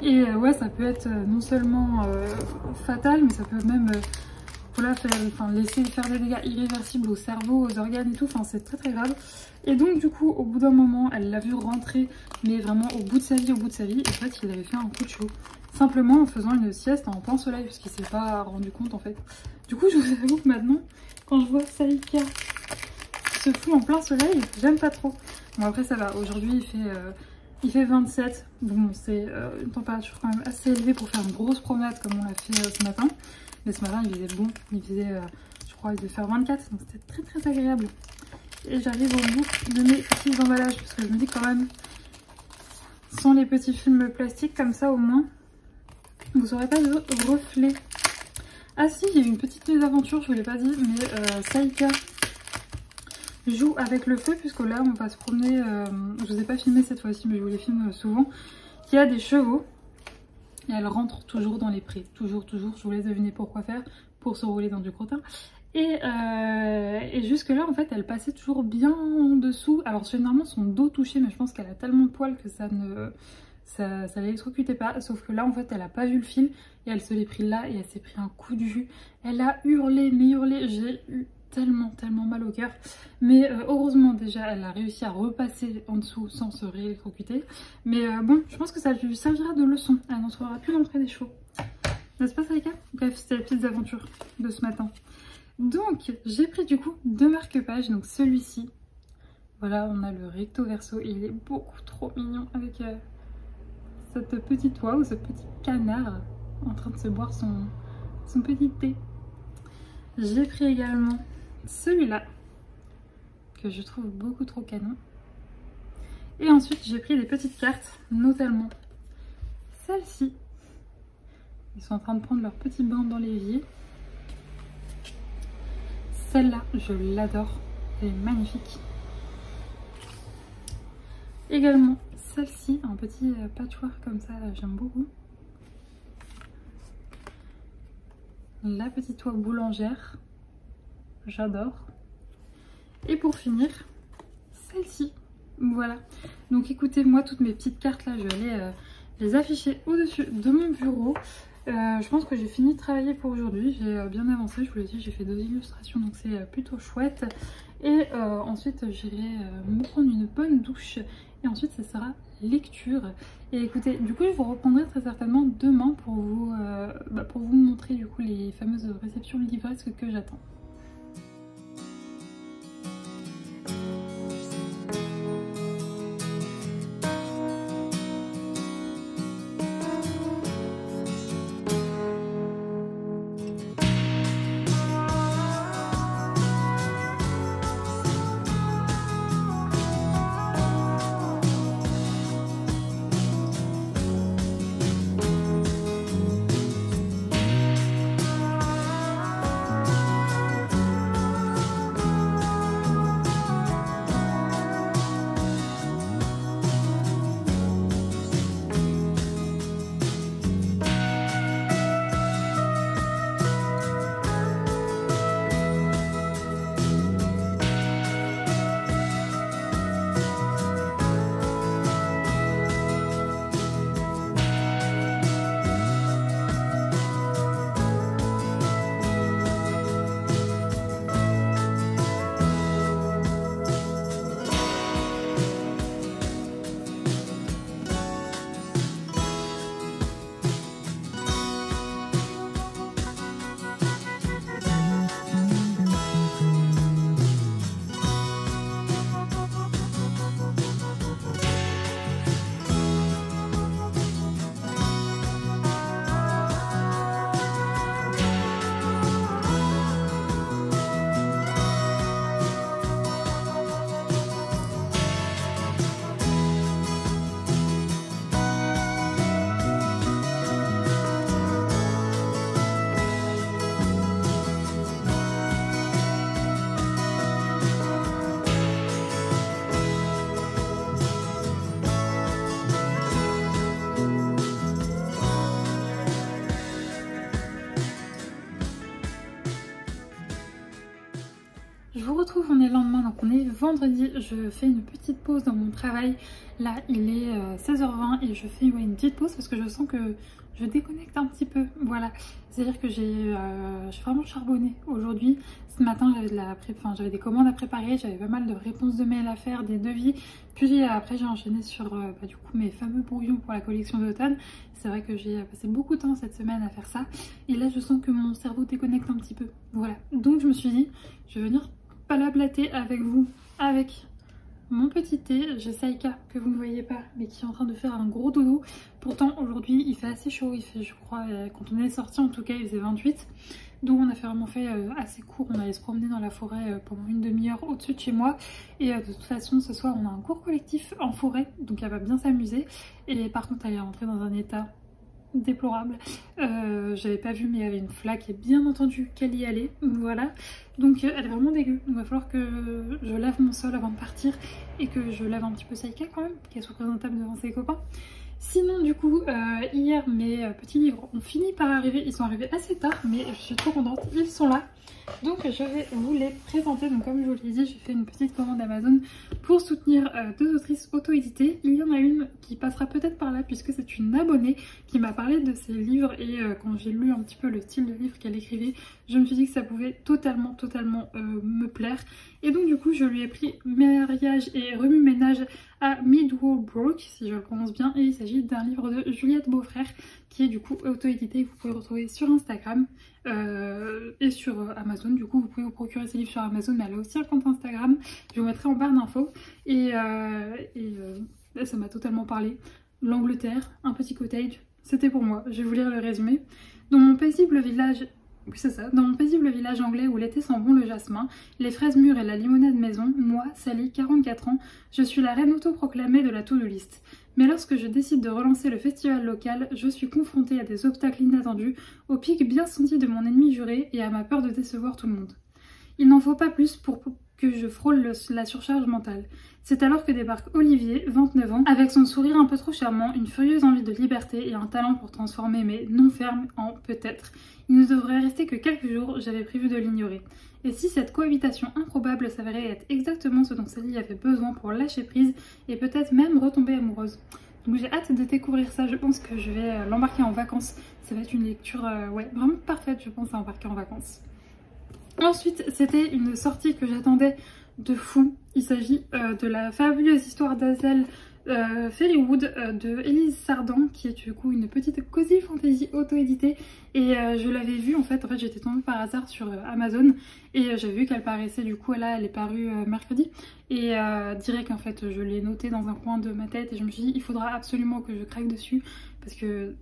Et ouais, ça peut être non seulement fatal, mais ça peut même voilà, laisser faire des dégâts irréversibles au cerveau, aux organes et tout, c'est très grave. Et donc du coup au bout d'un moment elle l'a vu rentrer, mais vraiment au bout de sa vie, et en fait il avait fait un coup de chaud, simplement en faisant une sieste en plein soleil, parce qu'il s'est pas rendu compte en fait. Du coup je vous avoue que maintenant quand je vois Saïka se fout en plein soleil, j'aime pas trop. Bon après ça va, aujourd'hui il fait 27, bon c'est une température quand même assez élevée pour faire une grosse promenade comme on l'a fait ce matin. Mais ce matin il faisait bon, il faisait je crois il devait faire 24, donc c'était très agréable. Et j'arrive au bout de mes petits emballages, parce que je me dis quand même, sans les petits films plastiques comme ça au moins, vous n'aurez pas de reflets. Ah si, il y a eu une petite mésaventure, je vous l'ai pas dit, mais Saïka joue avec le feu, puisque là on va se promener, je vous ai pas filmé cette fois-ci, mais je vous les filme souvent, il y a des chevaux, et elle rentre toujours dans les prés, toujours, je vous laisse deviner pourquoi faire, pour se rouler dans du crottin. Et jusque là en fait elle passait toujours bien en dessous. Alors généralement son dos touchait, mais je pense qu'elle a tellement de poils que ça l'électrocutait pas. Sauf que là en fait elle a pas vu le fil et elle se l'est pris là et elle s'est pris un coup de jus. Elle a hurlé, mais hurlé, j'ai eu tellement mal au cœur. Mais heureusement déjà elle a réussi à repasser en dessous sans se réélectrocuter. Mais bon, je pense que ça lui servira de leçon. Elle n'en trouvera plus dans le pré des chevaux. N'est-ce pas Saïka? Bref, c'était les petites aventures de ce matin. Donc j'ai pris du coup 2 marque-pages, donc celui-ci, voilà, on a le recto verso et il est beaucoup trop mignon avec cette petite oie ou ce petit canard en train de se boire son petit thé. J'ai pris également celui-là que je trouve beaucoup trop canon, et ensuite j'ai pris des petites cartes, notamment celle-ci. Ils sont en train de prendre leur petit bain dans l'évier. Celle-là, je l'adore, elle est magnifique. Également celle-ci, un petit patchwork comme ça, j'aime beaucoup. La petite oie boulangère, j'adore. Et pour finir, celle-ci, voilà. Donc écoutez, moi toutes mes petites cartes là, je vais aller les afficher au-dessus de mon bureau. Je pense que j'ai fini de travailler pour aujourd'hui, j'ai bien avancé, je vous l'ai dit, j'ai fait 2 illustrations donc c'est plutôt chouette. Et ensuite j'irai me prendre une bonne douche et ensuite ça sera lecture. Et écoutez, du coup je vous reprendrai très certainement demain pour vous montrer du coup les fameuses réceptions livresques que j'attends. Je vous retrouve, on est le lendemain, donc on est vendredi, je fais une petite pause dans mon travail. Là il est 16h20 et je fais une petite pause parce que je sens que je déconnecte un petit peu, voilà. C'est à dire que j'ai vraiment charbonné aujourd'hui. Ce matin j'avais des commandes à préparer, j'avais pas mal de réponses de mails à faire, des devis. Puis après j'ai enchaîné sur du coup mes fameux brouillons pour la collection d'automne. C'est vrai que j'ai passé beaucoup de temps cette semaine à faire ça. Et là je sens que mon cerveau déconnecte un petit peu, voilà. Donc je me suis dit, je vais venir palablater avec vous, avec mon petit thé. J'ai Saïka que vous ne voyez pas mais qui est en train de faire un gros dodo. Pourtant aujourd'hui il fait assez chaud, il fait, je crois, quand on est sorti en tout cas il faisait 28. Donc on a vraiment fait assez court, on allait se promener dans la forêt pendant une demi-heure au-dessus de chez moi. Et de toute façon ce soir on a un cours collectif en forêt, donc elle va bien s'amuser. Et par contre elle est rentrée dans un état déplorable, j'avais pas vu mais il y avait une flaque et bien entendu qu'elle y allait, voilà. Donc elle est vraiment dégueu, il va falloir que je lave mon sol avant de partir et que je lave un petit peu Saïka quand même, qu'elle soit présentable devant ses copains. Sinon du coup hier mes petits livres ont fini par arriver, ils sont arrivés assez tard mais je suis trop contente, ils sont là. Donc je vais vous les présenter. Donc comme je vous l'ai dit, j'ai fait une petite commande Amazon pour soutenir 2 autrices auto-éditées. Il y en a une qui passera peut-être par là puisque c'est une abonnée qui m'a parlé de ses livres et quand j'ai lu un petit peu le style de livre qu'elle écrivait, je me suis dit que ça pouvait totalement me plaire. Et donc du coup je lui ai pris Mariage et remue-ménage à Midwallbrook, si je le prononce bien, et il s'agit d'un livre de Juliette Beaufrère qui est du coup auto-édité, que vous pouvez retrouver sur Instagram et sur Amazon. Du coup vous pouvez vous procurer ces livres sur Amazon, mais elle a aussi un compte Instagram, je vous mettrai en barre d'infos. Et ça m'a totalement parlé. L'Angleterre, un petit cottage, c'était pour moi. Je vais vous lire le résumé. Dans mon paisible village... Oui, c'est ça. Dans mon paisible village anglais où l'été sent bon le jasmin, les fraises mûres et la limonade maison, moi, Sally, 44 ans, je suis la reine autoproclamée de la to-do list. Mais lorsque je décide de relancer le festival local, je suis confrontée à des obstacles inattendus, au pic bien senti de mon ennemi juré et à ma peur de décevoir tout le monde. Il n'en faut pas plus pour que je frôle la surcharge mentale. C'est alors que débarque Olivier, 29 ans, avec son sourire un peu trop charmant, une furieuse envie de liberté et un talent pour transformer mes non fermes en peut-être. Il ne devrait rester que quelques jours, j'avais prévu de l'ignorer. Et si cette cohabitation improbable s'avérait être exactement ce dont Sally avait besoin pour lâcher prise et peut-être même retomber amoureuse? Donc j'ai hâte de découvrir ça, je pense que je vais l'embarquer en vacances. Ça va être une lecture ouais, vraiment parfaite, je pense, à embarquer en vacances. Ensuite, c'était une sortie que j'attendais de fou. Il s'agit de la fabuleuse histoire d'Hazel Fairywood de Élise Sardan, qui est du coup une petite cozy fantasy auto-éditée. Et je l'avais vue en fait j'étais tombée par hasard sur Amazon et j'ai vu qu'elle paraissait, du coup là elle est parue mercredi. Et direct en fait je l'ai notée dans un coin de ma tête et je me suis dit il faudra absolument que je craque dessus parce que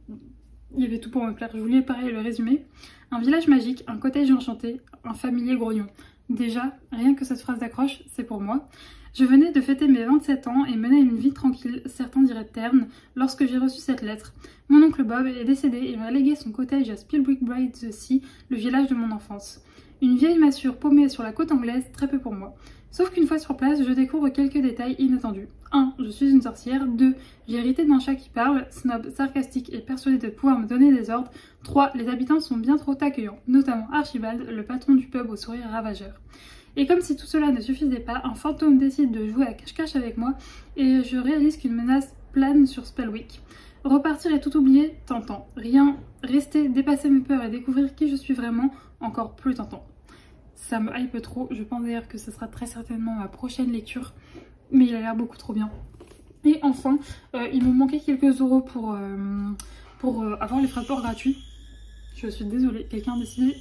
il y avait tout pour me plaire. Je voulais pareil le résumé. Un village magique, un cottage enchanté, un familier grognon. Déjà, rien que cette phrase d'accroche, c'est pour moi. Je venais de fêter mes 27 ans et menais une vie tranquille, certains diraient terne, lorsque j'ai reçu cette lettre. Mon oncle Bob est décédé et m'a légué son cottage à Spilbrick by the Sea, le village de mon enfance. Une vieille massure paumée sur la côte anglaise, très peu pour moi. Sauf qu'une fois sur place, je découvre quelques détails inattendus. 1. Je suis une sorcière. 2. J'ai hérité d'un chat qui parle, snob, sarcastique et persuadé de pouvoir me donner des ordres. 3. Les habitants sont bien trop accueillants, notamment Archibald, le patron du pub au sourire ravageur. Et comme si tout cela ne suffisait pas, un fantôme décide de jouer à cache-cache avec moi et je réalise qu'une menace plane sur Spellwick. Repartir et tout oublier, tentant. Rien, rester, dépasser mes peurs et découvrir qui je suis vraiment, encore plus tentant. Ça me hype trop, je pense d'ailleurs que ce sera très certainement ma prochaine lecture, mais il a l'air beaucoup trop bien. Et enfin, il me manquait quelques euros pour avoir les frais de port gratuits. Je suis désolée, quelqu'un a décidé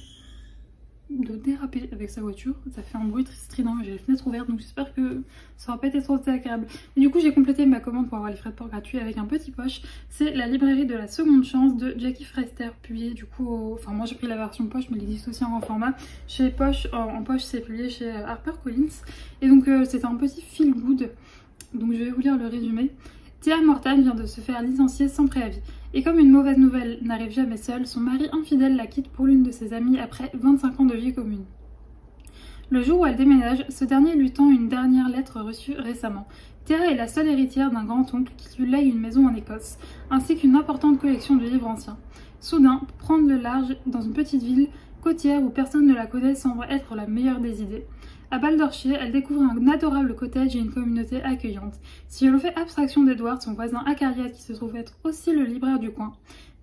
de déraper avec sa voiture, ça fait un bruit très strident, j'ai les fenêtres ouvertes donc j'espère que ça va pas être trop désagréable. Et du coup j'ai complété ma commande pour avoir les frais de port gratuits avec un petit poche. C'est La librairie de la seconde chance de Jackie Frester, publié du coup enfin moi j'ai pris la version poche mais il existe aussi en grand format chez Poche. En poche c'est publié chez HarperCollins et donc c'est un petit feel good, donc je vais vous lire le résumé. Thea Mortan vient de se faire licencier sans préavis. Et comme une mauvaise nouvelle n'arrive jamais seule, son mari infidèle la quitte pour l'une de ses amies après 25 ans de vie commune. Le jour où elle déménage, ce dernier lui tend une dernière lettre reçue récemment. Thea est la seule héritière d'un grand-oncle qui lui lègue une maison en Écosse, ainsi qu'une importante collection de livres anciens. Soudain, prendre le large dans une petite ville côtière où personne ne la connaît semble être la meilleure des idées. À Baldorshire, elle découvre un adorable cottage et une communauté accueillante. Si elle fait abstraction d'Edward, son voisin acariâtre qui se trouve être aussi le libraire du coin,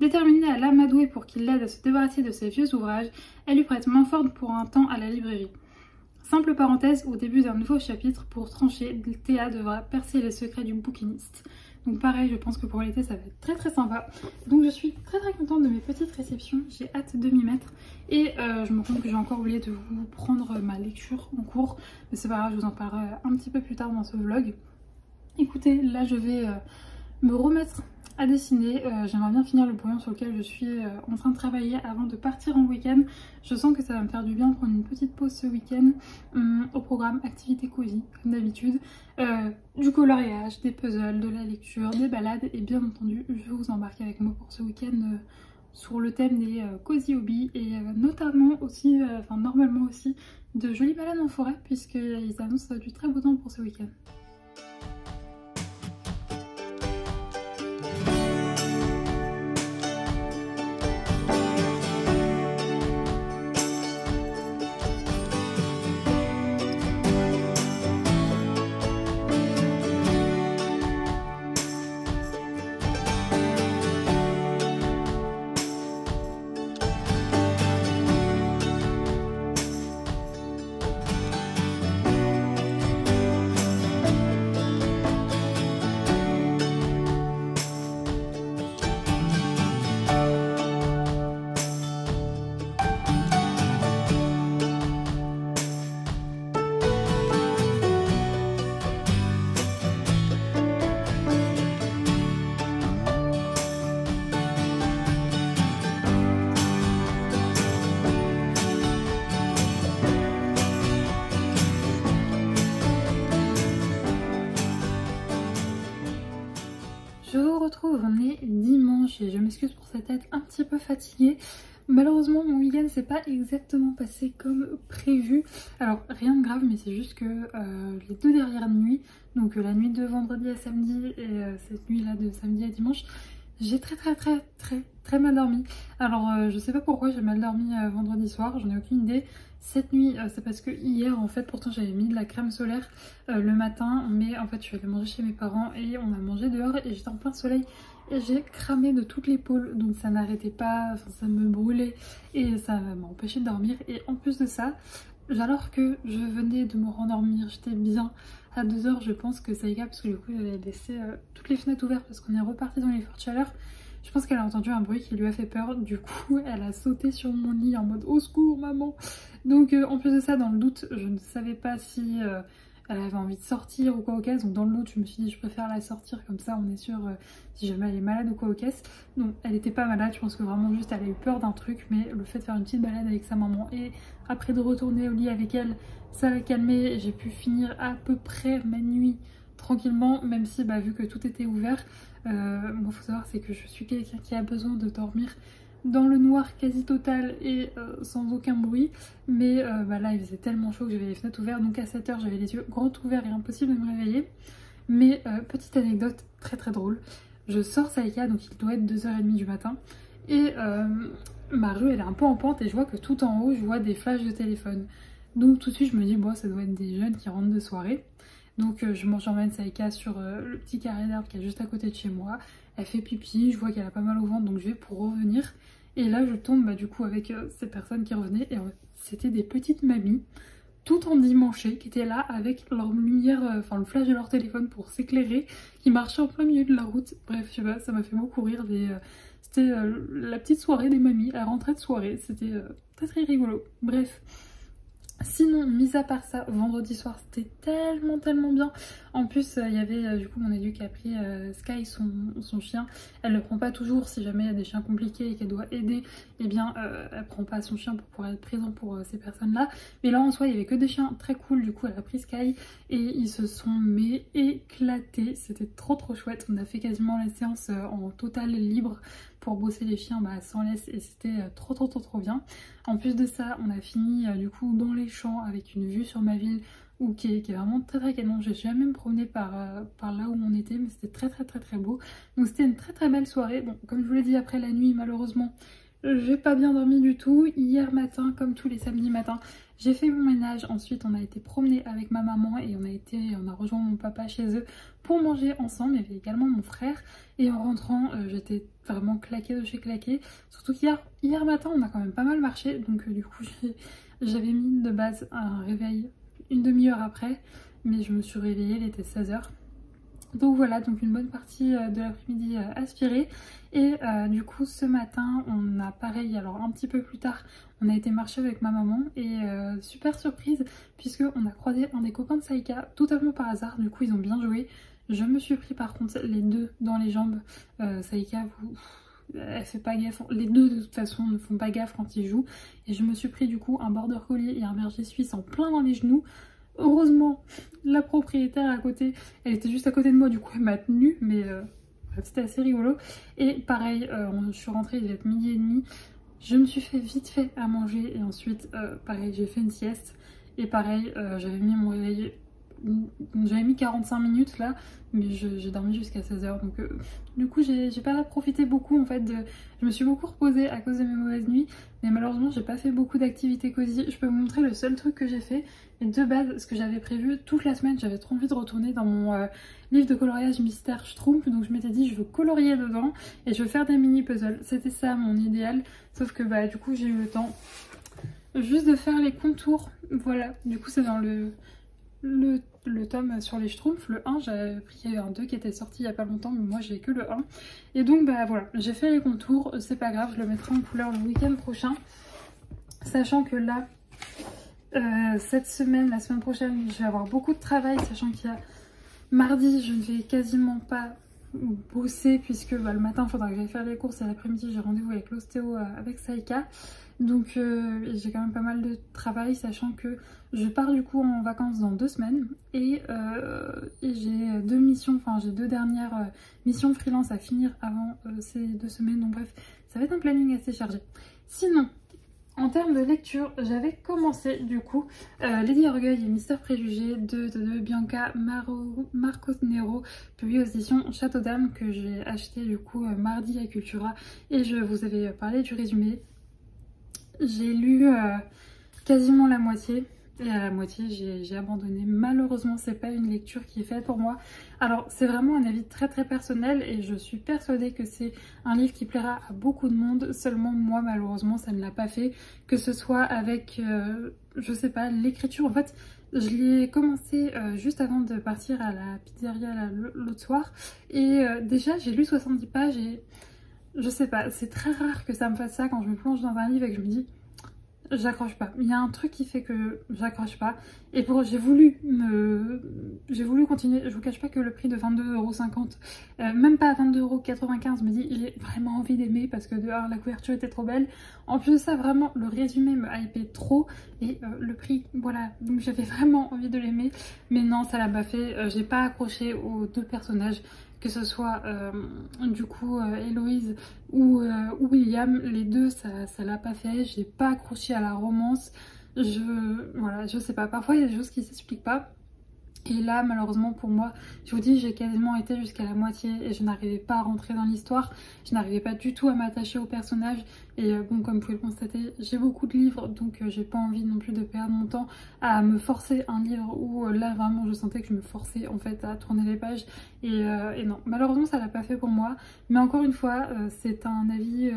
déterminée à l'amadouer pour qu'il l'aide à se débarrasser de ses vieux ouvrages, elle lui prête main forte pour un temps à la librairie. Simple parenthèse au début d'un nouveau chapitre, pour trancher, Théa devra percer les secrets du bouquiniste. Donc pareil, je pense que pour l'été ça va être très très sympa. Donc je suis très contente de mes petites réceptions, j'ai hâte de m'y mettre. Et je me rends compte que j'ai encore oublié de vous prendre ma lecture en cours. Mais c'est pas grave, je vous en parlerai un petit peu plus tard dans ce vlog. Écoutez, là je vais me remettre à dessiner. J'aimerais bien finir le brouillon sur lequel je suis en train de travailler avant de partir en week-end. Je sens que ça va me faire du bien de prendre une petite pause ce week-end. Au programme activité cosy comme d'habitude, du coloriage, des puzzles, de la lecture, des balades et bien entendu je vais vous embarquer avec moi pour ce week-end sur le thème des cozy hobbies et notamment aussi, normalement aussi de jolies balades en forêt puisqu'ils annoncent du très beau temps pour ce week-end. Je vous retrouve, on est dimanche et je m'excuse pour cette tête un petit peu fatiguée. Malheureusement mon week-end s'est pas exactement passé comme prévu. Alors rien de grave mais c'est juste que les deux dernières nuits, donc la nuit de vendredi à samedi et cette nuit là de samedi à dimanche, J'ai très mal dormi. Alors je sais pas pourquoi j'ai mal dormi vendredi soir, j'en ai aucune idée. Cette nuit c'est parce que hier en fait pourtant j'avais mis de la crème solaire le matin, mais en fait je suis allée manger chez mes parents et on a mangé dehors et j'étais en plein soleil et j'ai cramé de toute l'épaule, donc ça n'arrêtait pas, enfin, ça me brûlait et ça m'a empêché de dormir. Et en plus de ça, alors que je venais de me rendormir, j'étais bien à 2 h, je pense que Saïka, parce que du coup j'avais laissé toutes les fenêtres ouvertes parce qu'on est reparti dans les fortes chaleurs, je pense qu'elle a entendu un bruit qui lui a fait peur, du coup elle a sauté sur mon lit en mode au secours maman. Donc en plus de ça, dans le doute, je ne savais pas si elle avait envie de sortir ou quoi au caisse, donc dans le doute je me suis dit je préfère la sortir, comme ça on est sûr si jamais elle est malade ou quoi au caisse. Donc elle était pas malade, je pense que vraiment juste elle a eu peur d'un truc, mais le fait de faire une petite balade avec sa maman et après de retourner au lit avec elle, ça l'a calmée. J'ai pu finir à peu près ma nuit tranquillement, même si vu que tout était ouvert, moi faut savoir c'est que je suis quelqu'un qui a besoin de dormir dans le noir quasi total et sans aucun bruit, mais là il faisait tellement chaud que j'avais les fenêtres ouvertes, donc à 7 h j'avais les yeux grands ouverts et impossible de me réveiller. Mais petite anecdote très drôle, je sors Saïka, donc il doit être 2 h 30 du matin, et ma rue elle est un peu en pente et je vois que tout en haut je vois des flashs de téléphone. Donc tout de suite je me dis bon ça doit être des jeunes qui rentrent de soirée. Donc j'emmène Saïka sur le petit carré d'herbe qui est juste à côté de chez moi. Elle fait pipi, je vois qu'elle a pas mal au ventre, donc je vais pour revenir. Et là je tombe du coup avec ces personnes qui revenaient et c'était des petites mamies tout endimanchées qui étaient là avec leur lumière, enfin le flash de leur téléphone pour s'éclairer, qui marchaient en plein milieu de la route. Bref je sais pas, ça m'a fait beaucoup rire. C'était la petite soirée des mamies, la rentrée de soirée, c'était très rigolo. Bref. Sinon, mis à part ça, vendredi soir c'était tellement bien. En plus il y avait du coup mon éduc qui a pris Sky, son chien. Elle le prend pas toujours, si jamais il y a des chiens compliqués et qu'elle doit aider, et bien elle prend pas son chien pour pouvoir être présent pour ces personnes là. Mais là en soi il y avait que des chiens très cool, du coup elle a pris Sky et ils se sont éclatés. C'était trop chouette, on a fait quasiment la séance en total libre pour bosser les chiens sans laisse et c'était trop bien. En plus de ça on a fini du coup dans les champs avec une vue sur ma ville qui est vraiment très canon. J'ai jamais me promener par là où on était, mais c'était très beau. Donc c'était une très belle soirée. Bon, comme je vous l'ai dit, après la nuit malheureusement j'ai pas bien dormi du tout. Hier matin, comme tous les samedis matins, j'ai fait mon ménage. Ensuite on a été promener avec ma maman et on a rejoint mon papa chez eux pour manger ensemble. Il y avait également mon frère et en rentrant j'étais vraiment claquée de chez claquée. Surtout qu'hier matin on a quand même pas mal marché, donc du coup j'avais mis de base un réveil une demi-heure après, mais je me suis réveillée, il était 16 h. Donc voilà, donc une bonne partie de l'après-midi aspirée. Et du coup ce matin on a pareil, alors un petit peu plus tard, on a été marcher avec ma maman et super surprise puisque on a croisé un des copains de Saïka totalement par hasard. Du coup ils ont bien joué. Je me suis pris par contre les deux dans les jambes. Saïka elle fait pas gaffe, les deux de toute façon ne font pas gaffe quand ils jouent, et je me suis pris du coup un border collie et un berger suisse en plein dans les genoux. Heureusement la propriétaire à côté, elle était juste à côté de moi, du coup elle m'a tenue, mais bref, c'était assez rigolo. Et pareil je suis rentrée, il devait être 12h30, je me suis fait vite fait à manger et ensuite pareil j'ai fait une sieste et pareil j'avais mis mon réveil. J'avais mis 45 minutes là, mais j'ai dormi jusqu'à 16 h. Donc du coup j'ai pas profité beaucoup en fait. Je me suis beaucoup reposée à cause de mes mauvaises nuits, mais malheureusement j'ai pas fait beaucoup d'activités cosy. Je peux vous montrer le seul truc que j'ai fait. Et de base, ce que j'avais prévu toute la semaine, j'avais trop envie de retourner dans mon livre de coloriage Mystère Schtroumpf. Donc je m'étais dit je veux colorier dedans et je veux faire des mini puzzles. C'était ça mon idéal, sauf que du coup j'ai eu le temps juste de faire les contours. Voilà, du coup c'est dans le tome sur les Schtroumpfs, le 1, j'avais pris, il y avait un 2 qui était sorti il y a pas longtemps, mais moi j'ai que le 1. Et donc voilà, j'ai fait les contours, c'est pas grave, je le mettrai en couleur le week-end prochain. Sachant que là, cette semaine, la semaine prochaine, je vais avoir beaucoup de travail, sachant qu'il y a mardi, je ne vais quasiment pas bosser puisque le matin il faudra que j'aille faire les courses et l'après-midi j'ai rendez-vous avec l'ostéo avec Saïka. Donc j'ai quand même pas mal de travail, sachant que je pars du coup en vacances dans 2 semaines et j'ai 2 missions, enfin j'ai 2 dernières missions freelance à finir avant ces 2 semaines. Donc bref, ça va être un planning assez chargé. Sinon, En termes de lecture, j'avais commencé du coup Lady Orgueil et Mister Préjugé de Bianca Marconero, publié aux éditions Château d'Âme, que j'ai acheté du coup mardi à Cultura, et je vous avais parlé du résumé. J'ai lu quasiment la moitié. Et à la moitié, j'ai abandonné. Malheureusement, c'est pas une lecture qui est faite pour moi. Alors, c'est vraiment un avis très très personnel et je suis persuadée que c'est un livre qui plaira à beaucoup de monde. Seulement, moi, malheureusement, ça ne l'a pas fait. Que ce soit avec, je sais pas, l'écriture. En fait, je l'ai commencé juste avant de partir à la pizzeria l'autre soir. Et déjà, j'ai lu 70 pages et je sais pas, c'est très rare que ça me fasse ça quand je me plonge dans un livre et que je me dis... J'accroche pas. Il y a un truc qui fait que j'accroche pas. Et j'ai voulu continuer. Je vous cache pas que le prix de 22,50 €, même pas 22,95 €, me dit j'ai vraiment envie d'aimer parce que dehors la couverture était trop belle. En plus de ça, vraiment le résumé me hypait trop et le prix, voilà. Donc j'avais vraiment envie de l'aimer, mais non, ça l'a pas fait. J'ai pas accroché aux deux personnages. Que ce soit du coup Héloïse ou William, les deux ça l'a pas fait, j'ai pas accroché à la romance, voilà, je sais pas, parfois il y a des choses qui s'expliquent pas. Et là, malheureusement pour moi, je vous dis, j'ai quasiment été jusqu'à la moitié et je n'arrivais pas à rentrer dans l'histoire. Je n'arrivais pas du tout à m'attacher au personnage. Et bon, comme vous pouvez le constater, j'ai beaucoup de livres, donc j'ai pas envie non plus de perdre mon temps à me forcer un livre où là, vraiment, je sentais que je me forçais en fait à tourner les pages. Et non, malheureusement, ça l'a pas fait pour moi. Mais encore une fois, c'est un avis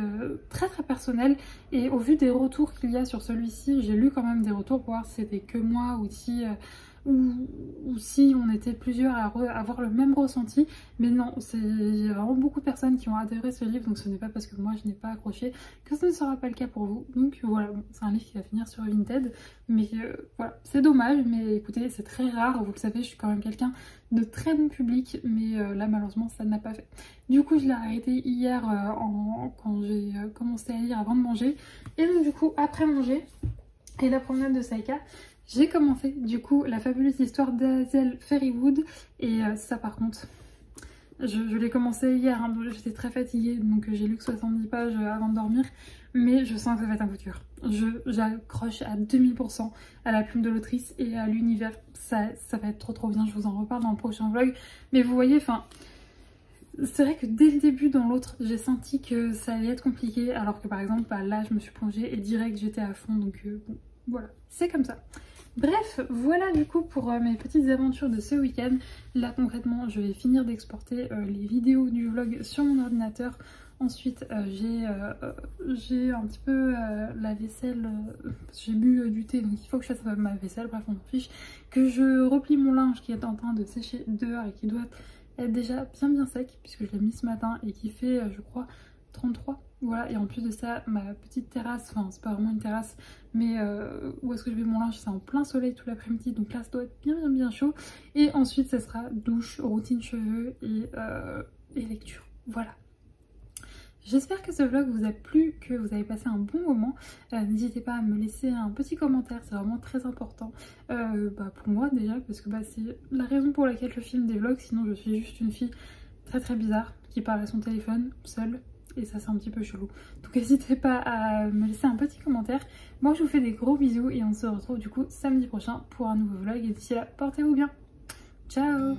très très personnel. Et au vu des retours qu'il y a sur celui-ci, j'ai lu quand même des retours pour voir si c'était que moi ou si... ou si on était plusieurs à avoir le même ressenti, mais non, il y a vraiment beaucoup de personnes qui ont adoré ce livre, donc ce n'est pas parce que moi je n'ai pas accroché que ce ne sera pas le cas pour vous. Donc voilà, bon, c'est un livre qui va finir sur Vinted, mais voilà, c'est dommage, mais écoutez, c'est très rare, vous le savez, je suis quand même quelqu'un de très bon public, mais là malheureusement ça ne l'a pas fait. Du coup je l'ai arrêté hier quand j'ai commencé à lire avant de manger, et donc du coup après manger et la promenade de Saïka, j'ai commencé du coup la fabuleuse histoire d'Hazel Fairywood et ça par contre je l'ai commencé hier, hein, j'étais très fatiguée donc j'ai lu que 70 pages avant de dormir, mais je sens que ça va être un coup de cœur. J'accroche à 2000% à la plume de l'autrice et à l'univers, ça va être trop bien, je vous en reparle dans le prochain vlog, mais vous voyez, enfin... C'est vrai que dès le début dans l'autre, j'ai senti que ça allait être compliqué, alors que par exemple bah, là je me suis plongée et direct j'étais à fond, donc bon, voilà, c'est comme ça. Bref, voilà du coup pour mes petites aventures de ce week-end. Là concrètement, je vais finir d'exporter les vidéos du vlog sur mon ordinateur. Ensuite, j'ai un petit peu la vaisselle, j'ai bu du thé, donc il faut que je fasse ma vaisselle, bref on s'en fiche. Que je replie mon linge qui est en train de sécher dehors et qui doit être déjà bien sec, puisque je l'ai mis ce matin et qui fait, je crois, 33. Voilà, et en plus de ça, ma petite terrasse, enfin c'est pas vraiment une terrasse, mais où est-ce que je mets mon linge, c'est en plein soleil tout l'après-midi, donc là ça doit être bien chaud. Et ensuite ça sera douche, routine cheveux et lecture, voilà. J'espère que ce vlog vous a plu, que vous avez passé un bon moment. N'hésitez pas à me laisser un petit commentaire, c'est vraiment très important pour moi déjà, parce que c'est la raison pour laquelle je filme des vlogs, sinon je suis juste une fille très bizarre qui parle à son téléphone seule. Et ça c'est un petit peu chelou. Donc n'hésitez pas à me laisser un petit commentaire. Moi je vous fais des gros bisous et on se retrouve du coup samedi prochain pour un nouveau vlog. Et d'ici là, portez-vous bien. Ciao!